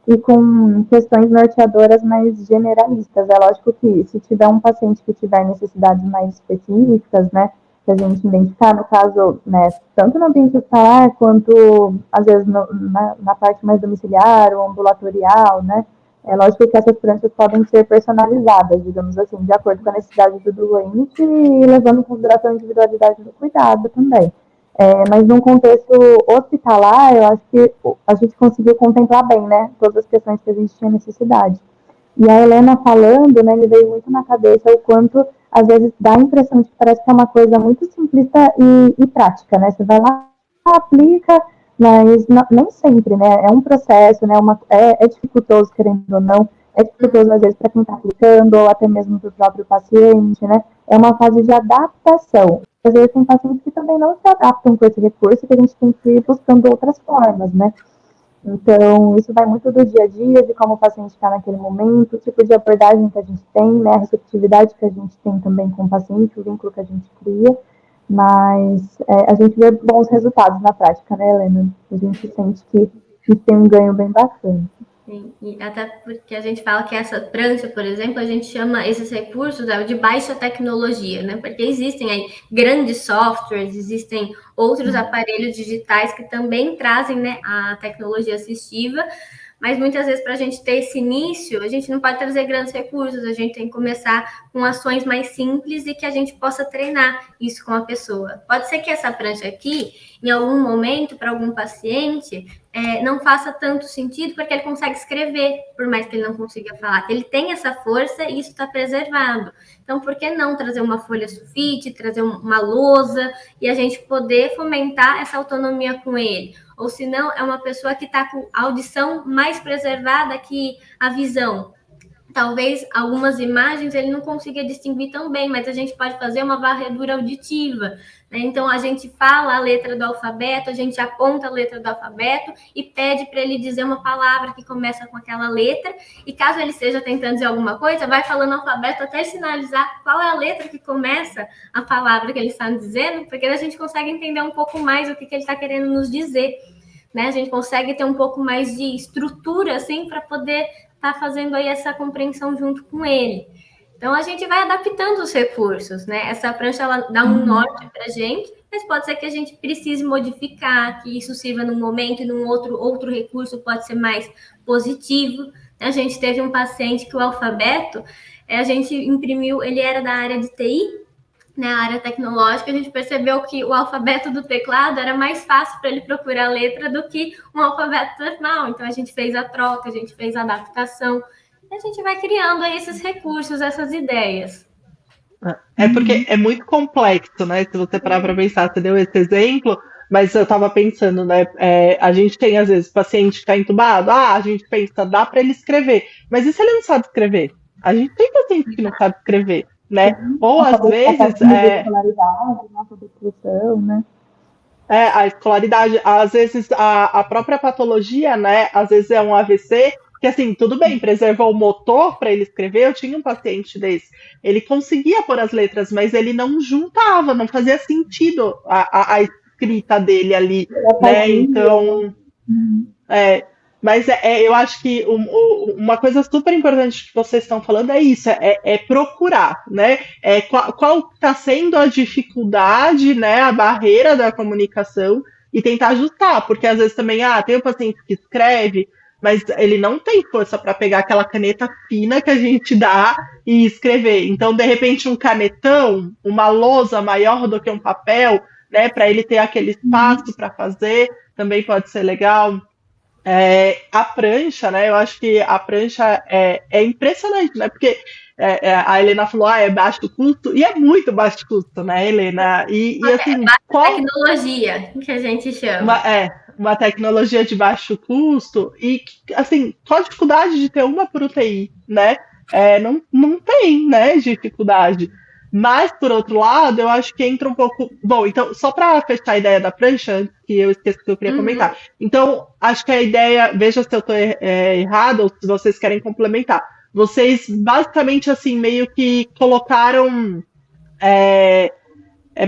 E com questões norteadoras mais generalistas. É lógico que se tiver um paciente que tiver necessidades mais específicas, né, que a gente identificar, no caso, né, tanto no ambiente hospitalar quanto, às vezes, na parte mais domiciliar ou ambulatorial, né, é lógico que essas pranchas podem ser personalizadas, digamos assim, de acordo com a necessidade do doente e levando em consideração a individualidade do cuidado também. Mas num contexto hospitalar, eu acho que a gente conseguiu contemplar bem, né, todas as questões que a gente tinha necessidade. E a Helena falando, né, me veio muito na cabeça o quanto, às vezes, dá a impressão de que parece que é uma coisa muito simplista e prática, né, você vai lá, aplica, mas nem sempre, né, é um processo, né, é dificultoso, querendo ou não, é dificultoso, às vezes, para quem está aplicando, ou até mesmo para o próprio paciente, né, é uma fase de adaptação. Às vezes tem pacientes que também não se adaptam com esse recurso, que a gente tem que ir buscando outras formas, né? Então, isso vai muito do dia a dia, de como o paciente está naquele momento, o tipo de abordagem que a gente tem, né? A receptividade que a gente tem também com o paciente, o vínculo que a gente cria. Mas a gente vê bons resultados na prática, né, Helena? A gente sente que tem um ganho bem bacana. Sim, e até porque a gente fala que essa prancha, por exemplo, a gente chama esses recursos de baixa tecnologia, né? Porque existem aí grandes softwares, existem outros aparelhos digitais que também trazem, né, a tecnologia assistiva, mas muitas vezes para a gente ter esse início, a gente não pode trazer grandes recursos, a gente tem que começar com ações mais simples e que a gente possa treinar isso com a pessoa. Pode ser que essa prancha aqui, em algum momento, para algum paciente, não faça tanto sentido porque ele consegue escrever, por mais que ele não consiga falar, que ele tem essa força e isso está preservado. Então, por que não trazer uma folha sulfite, trazer uma lousa e a gente poder fomentar essa autonomia com ele? Ou se não, é uma pessoa que está com a audição mais preservada que a visão. Talvez algumas imagens ele não consiga distinguir tão bem, mas a gente pode fazer uma varredura auditiva, né? Então, a gente fala a letra do alfabeto, a gente aponta a letra do alfabeto e pede para ele dizer uma palavra que começa com aquela letra, e caso ele esteja tentando dizer alguma coisa, vai falando o alfabeto até sinalizar qual é a letra que começa a palavra que ele está dizendo, porque a gente consegue entender um pouco mais o que ele está querendo nos dizer, né? A gente consegue ter um pouco mais de estrutura, assim, para poder tá fazendo aí essa compreensão junto com ele. Então, a gente vai adaptando os recursos, né? Essa prancha, ela dá um norte para a gente, mas pode ser que a gente precise modificar, que isso sirva num momento e num outro recurso pode ser mais positivo. A gente teve um paciente que o alfabeto, a gente imprimiu, ele era da área de TI, na área tecnológica, a gente percebeu que o alfabeto do teclado era mais fácil para ele procurar a letra do que um alfabeto normal. Então, a gente fez a troca, a gente fez a adaptação. E a gente vai criando aí esses recursos, essas ideias. É porque é muito complexo, né? Se você parar para pensar, você deu esse exemplo, mas eu estava pensando, né? A gente tem, às vezes, paciente que está entubado, a gente pensa, dá para ele escrever. Mas e se ele não sabe escrever? A gente tem paciente que não sabe escrever, né? Ou às vezes a escolaridade, às vezes a própria patologia, né? Às vezes é um AVC, que assim, tudo bem, preservou o motor para ele escrever. Eu tinha um paciente desse, ele conseguia pôr as letras, mas ele não juntava, não fazia sentido a escrita dele ali, né? Então, mas eu acho que uma coisa super importante que vocês estão falando é isso, é procurar, né? Qual está sendo a dificuldade, né? A barreira da comunicação e tentar ajustar, porque às vezes também tem um paciente que escreve, mas ele não tem força para pegar aquela caneta fina que a gente dá e escrever. Então, de repente, um canetão, uma lousa maior do que um papel, né, para ele ter aquele espaço para fazer, também pode ser legal. A prancha, né? Eu acho que a prancha é impressionante, né? Porque a Helena falou, é baixo custo, e é muito baixo custo, né, Helena? E assim, tecnologia, que a gente chama. Uma tecnologia de baixo custo, e assim, qual a dificuldade de ter uma por UTI, né? Não tem, né, dificuldade. Mas, por outro lado, eu acho que entra um pouco. Bom, então, só para fechar a ideia da prancha, que eu esqueci que eu queria comentar. Então, acho que a ideia, veja se eu estou errado ou se vocês querem complementar. Vocês, basicamente, assim, meio que colocaram.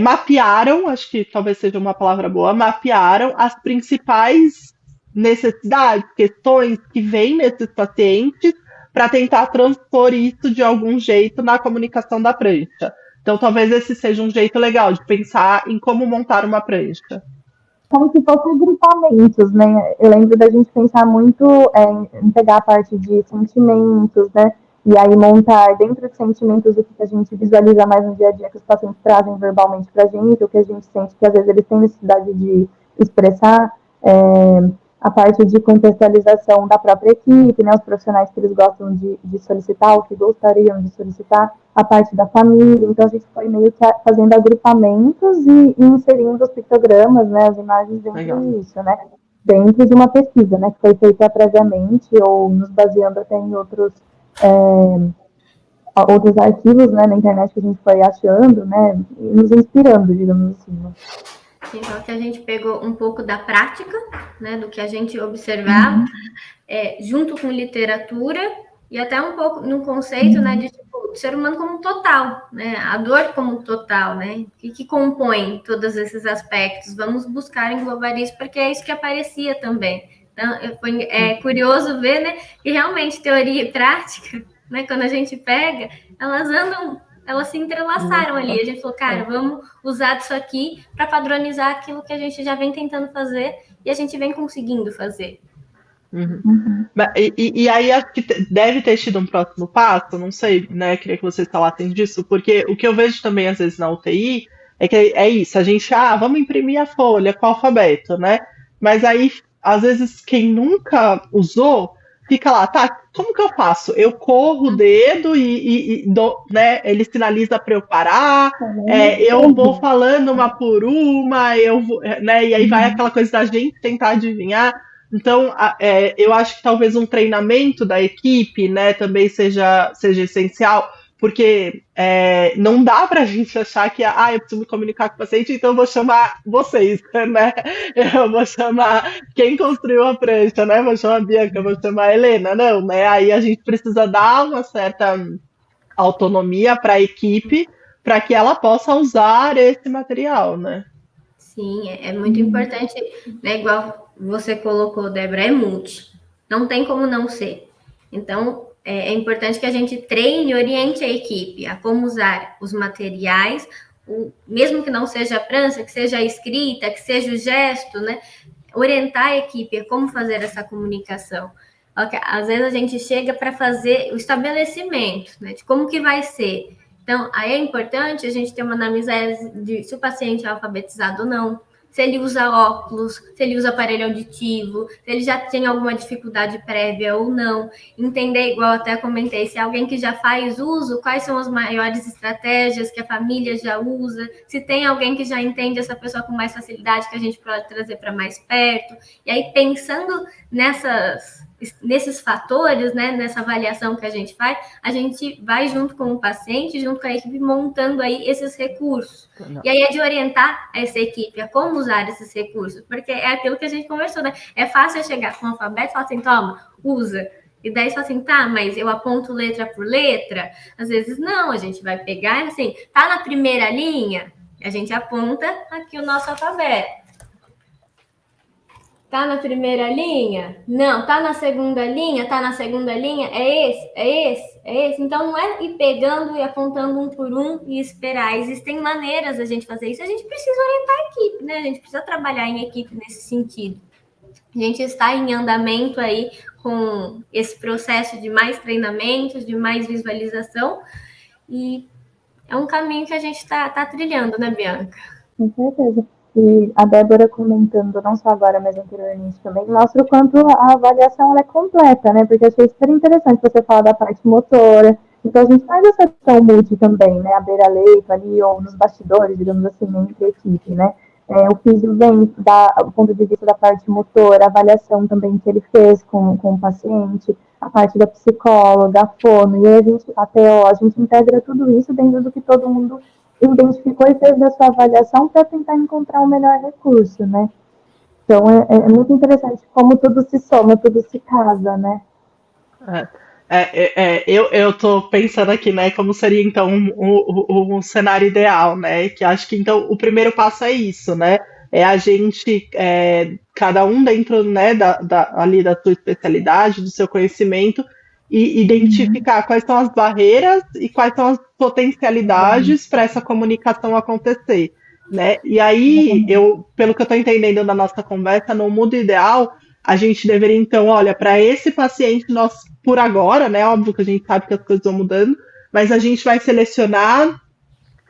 Mapearam, acho que talvez seja uma palavra boa, mapearam as principais necessidades, questões que vêm nesses pacientes para tentar transpor isso de algum jeito na comunicação da prancha. Então, talvez esse seja um jeito legal de pensar em como montar uma prancha. Como se fossem grupamentos, né? Eu lembro da gente pensar muito em pegar a parte de sentimentos, né? E aí montar dentro de sentimentos o que a gente visualiza mais no dia a dia, que os pacientes trazem verbalmente para a gente, o que a gente sente que às vezes eles têm necessidade de expressar, a parte de contextualização da própria equipe, né, os profissionais que eles gostam de solicitar, ou que gostariam de solicitar, a parte da família. Então a gente foi meio que fazendo agrupamentos e inserindo os pictogramas, né, as imagens dentro disso, né, dentro de uma pesquisa, né, que foi feita previamente ou nos baseando até em outros arquivos, né, na internet que a gente foi achando, né, e nos inspirando, digamos assim. Né? Então, que a gente pegou um pouco da prática, né, do que a gente observava, junto com literatura e até um pouco no conceito, né, de tipo, do ser humano como total, né, a dor como total, né, que compõe todos esses aspectos. Vamos buscar englobar isso, porque é isso que aparecia também. Então, foi curioso ver, né, que realmente teoria e prática, né, quando a gente pega, elas se entrelaçaram ali. A gente falou, cara, vamos usar disso aqui para padronizar aquilo que a gente já vem tentando fazer e a gente vem conseguindo fazer. E aí acho que deve ter tido um próximo passo, não sei, né? Queria que vocês falassem disso, porque o que eu vejo também às vezes na UTI é que é isso, a gente, vamos imprimir a folha com o alfabeto, né? Mas aí, às vezes, quem nunca usou, fica lá, tá, como que eu faço? Eu corro o dedo né, ele sinaliza para eu parar, eu vou falando uma por uma, né, e aí vai aquela coisa da gente tentar adivinhar. Então, eu acho que talvez um treinamento da equipe, né, também seja essencial, porque não dá para a gente achar que eu preciso me comunicar com o paciente, então eu vou chamar vocês, né? Eu vou chamar quem construiu a prancha, né? Vou chamar a Bianca, vou chamar a Helena, não, né? Aí a gente precisa dar uma certa autonomia para a equipe para que ela possa usar esse material, né? Sim, é muito importante, né? Igual você colocou, Débora, é multi. Não tem como não ser. Então, é importante que a gente treine e oriente a equipe a como usar os materiais, mesmo que não seja a prancha, que seja a escrita, que seja o gesto, né? Orientar a equipe a como fazer essa comunicação. Às vezes a gente chega para fazer o estabelecimento, né? De como que vai ser. Então, aí é importante a gente ter uma anamnese de se o paciente é alfabetizado ou não, se ele usa óculos, se ele usa aparelho auditivo, se ele já tem alguma dificuldade prévia ou não. Entender, igual até comentei, se é alguém que já faz uso, quais são as maiores estratégias que a família já usa, se tem alguém que já entende essa pessoa com mais facilidade, que a gente pode trazer para mais perto. E aí, pensando nesses fatores, né, nessa avaliação que a gente faz, a gente vai junto com o paciente, junto com a equipe, montando aí esses recursos. Não. E aí é de orientar essa equipe a como usar esses recursos, porque é aquilo que a gente conversou, né? É fácil chegar com o alfabeto e falar assim, toma, usa. E daí você fala assim, tá, mas eu aponto letra por letra? Às vezes não, a gente vai pegar assim, tá na primeira linha? A gente aponta aqui o nosso alfabeto. Tá na primeira linha? Não. Tá na segunda linha? Tá na segunda linha? É esse? É esse? É esse? Então, não é ir pegando e apontando um por um e esperar. Existem maneiras da gente fazer isso. A gente precisa orientar a equipe, né? A gente precisa trabalhar em equipe nesse sentido. A gente está em andamento aí com esse processo de mais treinamentos, de mais visualização, e é um caminho que a gente está trilhando, né, Bianca? Com certeza. E a Débora comentando, não só agora, mas anteriormente também, mostra o quanto a avaliação ela é completa, né? Porque eu achei super interessante você falar da parte motora. Então, a gente faz essa questão multi também, né? A beira-leito ali, ou nos bastidores, digamos assim, entre a equipe, né? O físio vem do ponto de vista da parte motora, a avaliação também que ele fez com o paciente, a parte da psicóloga, a fono, e aí a gente integra tudo isso dentro do que todo mundo identificou e fez da sua avaliação para tentar encontrar o melhor recurso, né? Então, é muito interessante como tudo se soma, tudo se casa, né? Eu tô pensando aqui, né, como seria então um cenário ideal, né? Que acho que então o primeiro passo é isso, né? É a gente, cada um dentro, né, ali da sua especialidade, do seu conhecimento, e identificar quais são as barreiras e quais são as potencialidades para essa comunicação acontecer, né? E aí, pelo que eu estou entendendo da nossa conversa, no mundo ideal, a gente deveria, então, olha, para esse paciente, nós, por agora, né? Óbvio que a gente sabe que as coisas vão mudando, mas a gente vai selecionar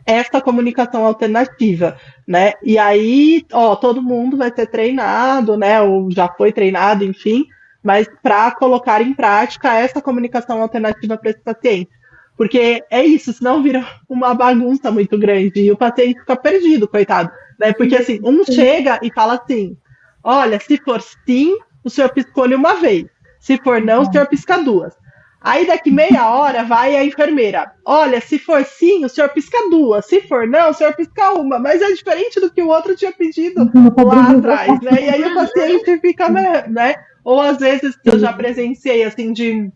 essa comunicação alternativa, né? E aí, ó, todo mundo vai ser treinado, né? Ou já foi treinado, enfim, mas para colocar em prática essa comunicação alternativa para esse paciente. Porque é isso, senão vira uma bagunça muito grande e o paciente fica perdido, coitado, né? Porque assim, um chega e fala assim: olha, se for sim, o senhor piscou uma vez. Se for não, o senhor pisca duas. Aí daqui meia hora vai a enfermeira. Olha, se for sim, o senhor pisca duas. Se for não, o senhor pisca uma. Mas é diferente do que o outro tinha pedido lá atrás, né? E aí o paciente fica, né? Ou às vezes eu já presenciei assim de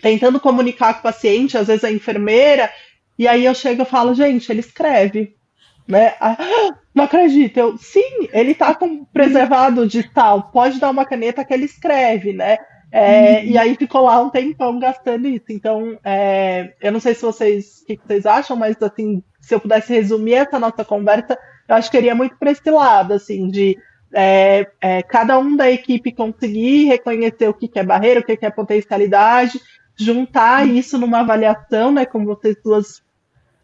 tentando comunicar com o paciente, às vezes a enfermeira, e aí eu chego e falo, gente, ele escreve, né? Não acredito. Sim, ele está com preservado digital, pode dar uma caneta que ele escreve, né? E aí ficou lá um tempão gastando isso. Então, eu não sei se vocês, o que vocês acham, mas assim, se eu pudesse resumir essa nossa conversa, eu acho que iria muito para esse lado, assim, de cada um da equipe conseguir reconhecer o que é barreira, o que é potencialidade, juntar isso numa avaliação, né? Como vocês duas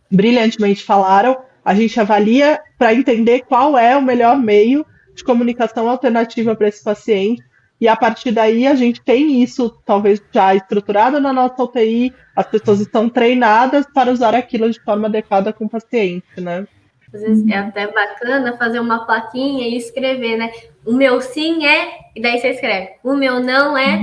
brilhantemente falaram, a gente avalia para entender qual é o melhor meio de comunicação alternativa para esse paciente, e a partir daí a gente tem isso talvez já estruturado na nossa UTI, as pessoas estão treinadas para usar aquilo de forma adequada com o paciente, né? Às vezes é até bacana fazer uma plaquinha e escrever, né? O meu sim é, e daí você escreve. O meu não é.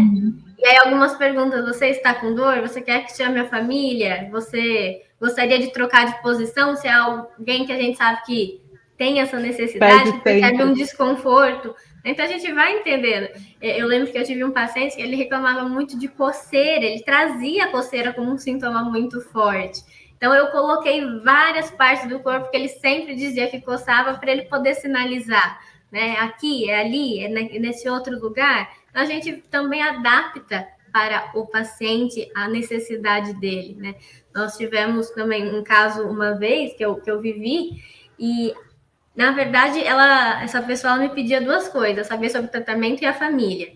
E aí algumas perguntas, você está com dor? Você quer que chame a família? Você gostaria de trocar de posição? Se é alguém que a gente sabe que tem essa necessidade, que percebe um desconforto. Então a gente vai entendendo. Eu lembro que eu tive um paciente que ele reclamava muito de coceira, ele trazia a coceira como um sintoma muito forte. Então eu coloquei várias partes do corpo que ele sempre dizia que coçava para ele poder sinalizar, né? Aqui, é ali, é nesse outro lugar. Então, a gente também adapta para o paciente a necessidade dele, né? Nós tivemos também um caso uma vez que eu vivi e, na verdade, essa pessoa me pedia duas coisas, saber sobre o tratamento e a família.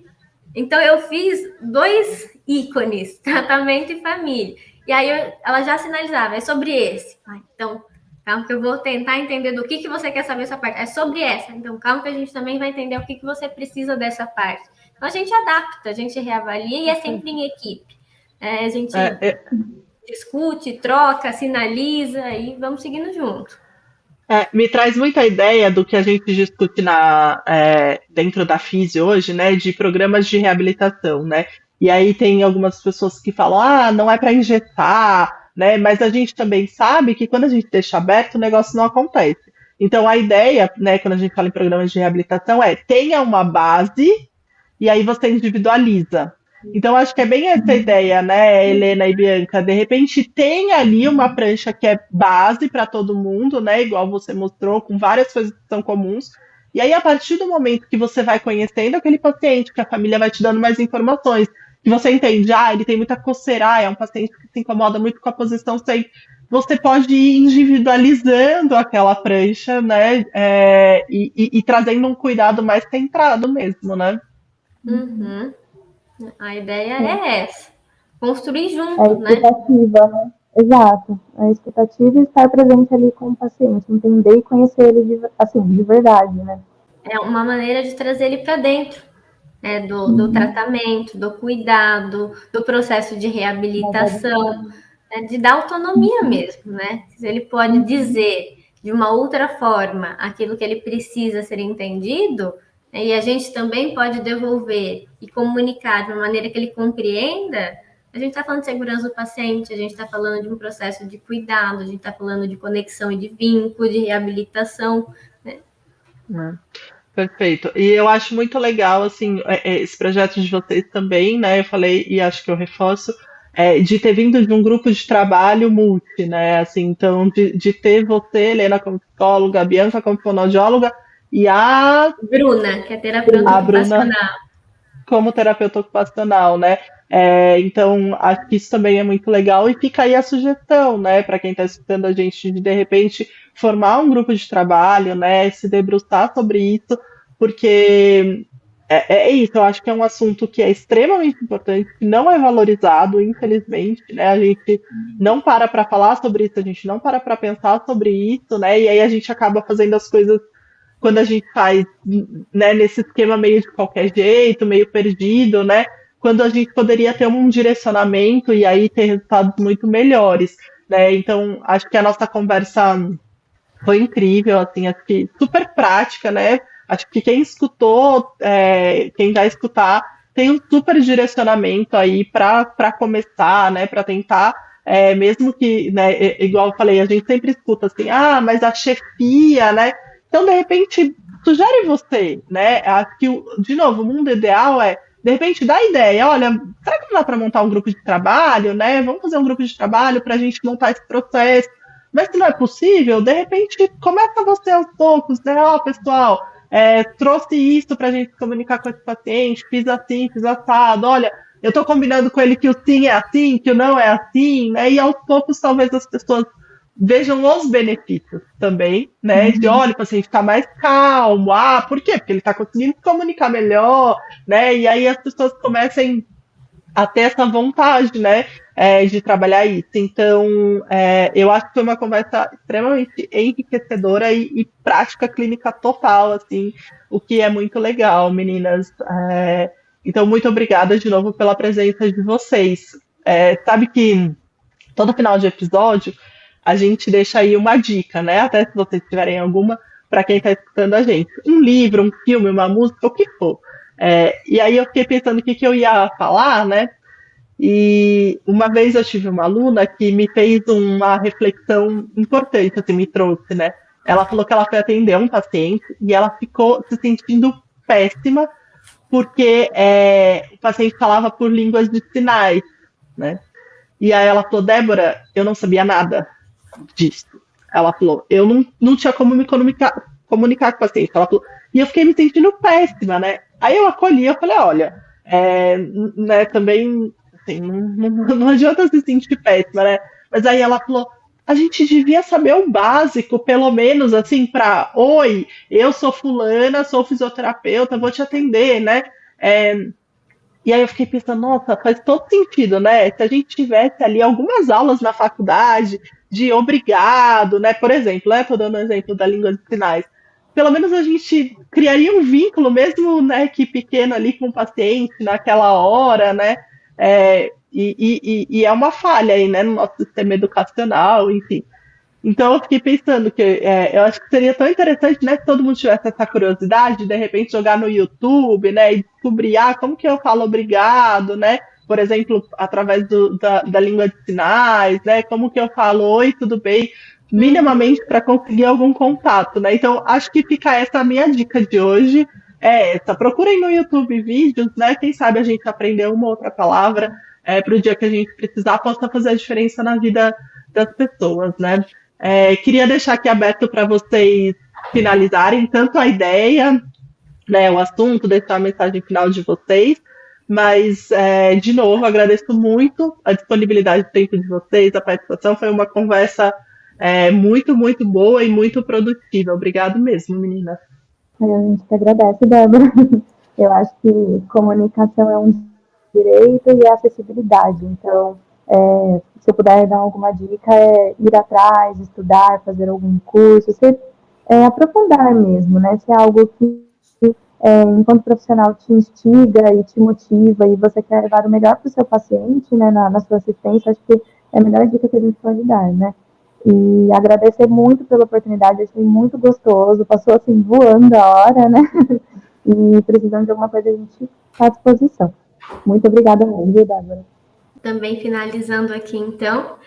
Então, eu fiz 2 ícones, tratamento e família. E aí, ela já sinalizava, é sobre esse. Então, calma que eu vou tentar entender do que você quer saber essa parte. É sobre essa. Então, calma que a gente também vai entender o que você precisa dessa parte. Então, a gente adapta, a gente reavalia e é sempre em equipe. A gente discute, troca, sinaliza e vamos seguindo junto. Me traz muita ideia do que a gente discute dentro da FISI hoje, né, de programas de reabilitação, né? E aí tem algumas pessoas que falam, não é para injetar, né? Mas a gente também sabe que quando a gente deixa aberto, o negócio não acontece. Então a ideia, né, quando a gente fala em programas de reabilitação, tenha uma base e aí você individualiza. Então, acho que é bem essa ideia, né, Helena e Bianca? De repente, tem ali uma prancha que é base para todo mundo, né? Igual você mostrou, com várias coisas que são comuns. E aí, a partir do momento que você vai conhecendo aquele paciente, que a família vai te dando mais informações, que você entende, ele tem muita coceira, é um paciente que se incomoda muito com a posição sempre, você pode ir individualizando aquela prancha, né? E trazendo um cuidado mais centrado mesmo, né? Uhum. A ideia é essa. Construir É junto, né? escutativa, né? Exato. A escutativa e estar presente ali com o paciente, entender e conhecer ele de verdade, né? É uma maneira de trazer ele para dentro, né? Do tratamento, do cuidado, do processo de reabilitação, né? De dar autonomia mesmo, né? Se ele pode dizer de uma outra forma aquilo que ele precisa ser entendido, né? E a gente também pode devolver e comunicar de uma maneira que ele compreenda. A gente está falando de segurança do paciente, a gente está falando de um processo de cuidado, a gente está falando de conexão e de vínculo, de reabilitação, né? Perfeito. E eu acho muito legal, assim, esse projeto de vocês também, né? Eu falei, e acho que eu reforço, de ter vindo de um grupo de trabalho multi, né? Assim, então, de ter você, Helena, como psicóloga, a Bianca como fonoaudióloga, e Bruna, que é terapeuta a Bruna ocupacional. como terapeuta ocupacional, né? Então, acho que isso também é muito legal e fica aí a sugestão, né, para quem está escutando a gente, de repente formar um grupo de trabalho, né, se debruçar sobre isso, porque é isso, eu acho que é um assunto que é extremamente importante, que não é valorizado, infelizmente, né, a gente não para falar sobre isso, a gente não para pensar sobre isso, né, e aí a gente acaba fazendo as coisas quando a gente faz, né, nesse esquema meio de qualquer jeito, meio perdido, né? Quando a gente poderia ter um direcionamento e aí ter resultados muito melhores, né? Então, acho que a nossa conversa foi incrível, assim, acho que super prática, né? Acho que quem escutou, quem vai escutar, tem um super direcionamento aí para começar, né? Para tentar, mesmo que, né, igual eu falei, a gente sempre escuta assim, mas a chefia, né? Então, de repente, sugere você, né? Acho que, de novo, o mundo ideal de repente, dá ideia, olha, será que não dá para montar um grupo de trabalho, né? Vamos fazer um grupo de trabalho para a gente montar esse processo. Mas se não é possível, de repente começa você aos poucos, né? Ó, pessoal, trouxe isso para a gente comunicar com esse paciente, fiz assim, fiz assado, olha, eu estou combinando com ele que o sim é assim, que o não é assim, né? E aos poucos talvez as pessoas vejam os benefícios também, né? De olha, o paciente está mais calmo, por quê? Porque ele está conseguindo se comunicar melhor, né? E aí as pessoas comecem a ter essa vontade, né, de trabalhar isso. Então, eu acho que foi uma conversa extremamente enriquecedora e prática clínica total, assim, o que é muito legal, meninas. Então, muito obrigada de novo pela presença de vocês. Sabe que todo final de episódio a gente deixa aí uma dica, né? Até se vocês tiverem alguma, para quem está escutando a gente. Um livro, um filme, uma música, o que for. E aí eu fiquei pensando o que eu ia falar, né? E uma vez eu tive uma aluna que me fez uma reflexão importante, assim, me trouxe, né? Ela falou que ela foi atender um paciente e ela ficou se sentindo péssima porque o paciente falava por línguas de sinais, né? E aí ela falou, Débora, eu não sabia nada disso. Ela falou, eu não tinha como me comunicar com o paciente. Ela falou, e eu fiquei me sentindo péssima, né? Aí eu acolhi, eu falei, olha, né, também, assim, não adianta se sentir péssima, né? Mas aí ela falou, a gente devia saber o básico, pelo menos, assim, oi, eu sou fulana, sou fisioterapeuta, vou te atender, né? E aí eu fiquei pensando, nossa, faz todo sentido, né? Se a gente tivesse ali algumas aulas na faculdade de obrigado, né? Por exemplo, né? Tô dando um exemplo da língua de sinais. Pelo menos a gente criaria um vínculo, mesmo, né, que pequeno ali com o paciente naquela hora, né? E é uma falha aí, né, no nosso sistema educacional, enfim. Então eu fiquei pensando que eu acho que seria tão interessante, né, se todo mundo tivesse essa curiosidade, de repente jogar no YouTube, né, e descobrir, como que eu falo obrigado, né, por exemplo, através da língua de sinais, né, como que eu falo oi, tudo bem, minimamente para conseguir algum contato, né. Então acho que fica essa minha dica de hoje, essa. Procurem no YouTube vídeos, né, quem sabe a gente aprender uma outra palavra para o dia que a gente precisar possa fazer a diferença na vida das pessoas, né. Queria deixar aqui aberto para vocês finalizarem tanto a ideia, né, o assunto, deixar a mensagem final de vocês, mas, de novo, agradeço muito a disponibilidade do tempo de vocês, a participação, foi uma conversa muito, muito boa e muito produtiva. Obrigado mesmo, meninas. A gente que agradece, Débora. Eu acho que comunicação é um direito e acessibilidade. Então, se eu puder dar alguma dica, é ir atrás, estudar, fazer algum curso, aprofundar mesmo, né? Se é algo que, enquanto profissional, te instiga e te motiva e você quer levar o melhor para o seu paciente, né, na sua assistência, acho que é a melhor dica que a gente pode dar, né? E agradecer muito pela oportunidade, achei muito gostoso, passou assim voando a hora, né? E precisando de alguma coisa, a gente está à disposição. Muito obrigada mesmo, Débora. Também finalizando aqui, então,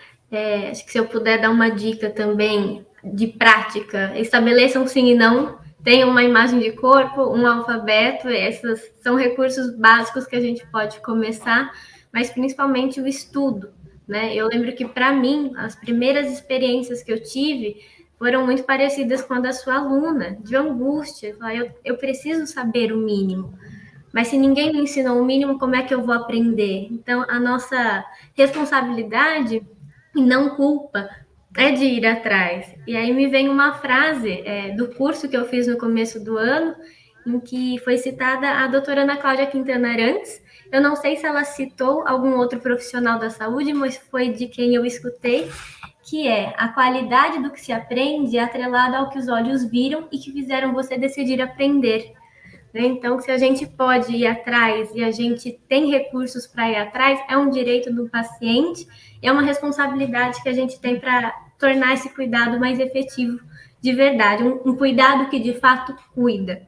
acho que se eu puder dar uma dica também de prática, estabeleçam um sim e não, tenham uma imagem de corpo, um alfabeto, esses são recursos básicos que a gente pode começar, mas principalmente o estudo, né? Eu lembro que, para mim, as primeiras experiências que eu tive foram muito parecidas com a da sua aluna, de angústia. Eu preciso saber o mínimo. Mas se ninguém me ensinou o mínimo, como é que eu vou aprender? Então, a nossa responsabilidade, e não culpa, é de ir atrás. E aí me vem uma frase do curso que eu fiz no começo do ano, em que foi citada a doutora Ana Cláudia Quintana Arantes. Eu não sei se ela citou algum outro profissional da saúde, mas foi de quem eu escutei, que é: a qualidade do que se aprende é atrelada ao que os olhos viram e que fizeram você decidir aprender. Então, se a gente pode ir atrás e a gente tem recursos para ir atrás, é um direito do paciente, é uma responsabilidade que a gente tem para tornar esse cuidado mais efetivo de verdade, um cuidado que de fato cuida.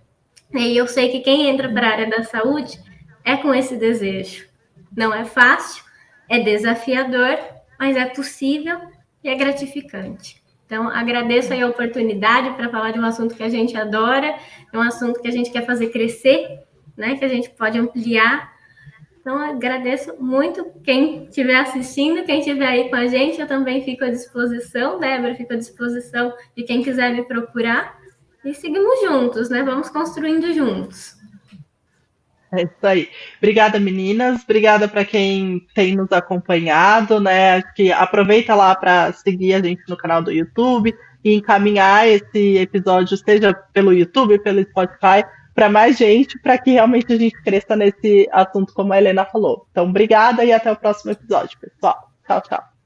E eu sei que quem entra para a área da saúde é com esse desejo. Não é fácil, é desafiador, mas é possível e é gratificante. Então, agradeço aí a oportunidade para falar de um assunto que a gente adora, é um assunto que a gente quer fazer crescer, né, que a gente pode ampliar. Então, agradeço muito quem estiver assistindo, quem estiver aí com a gente. Eu também fico à disposição, Débora, fico à disposição de quem quiser me procurar. E seguimos juntos, né? Vamos construindo juntos. É isso aí. Obrigada, meninas. Obrigada para quem tem nos acompanhado, né? Acho que aproveita lá para seguir a gente no canal do YouTube e encaminhar esse episódio, seja pelo YouTube, pelo Spotify, para mais gente, para que realmente a gente cresça nesse assunto, como a Helena falou. Então, obrigada e até o próximo episódio, pessoal. Tchau, tchau.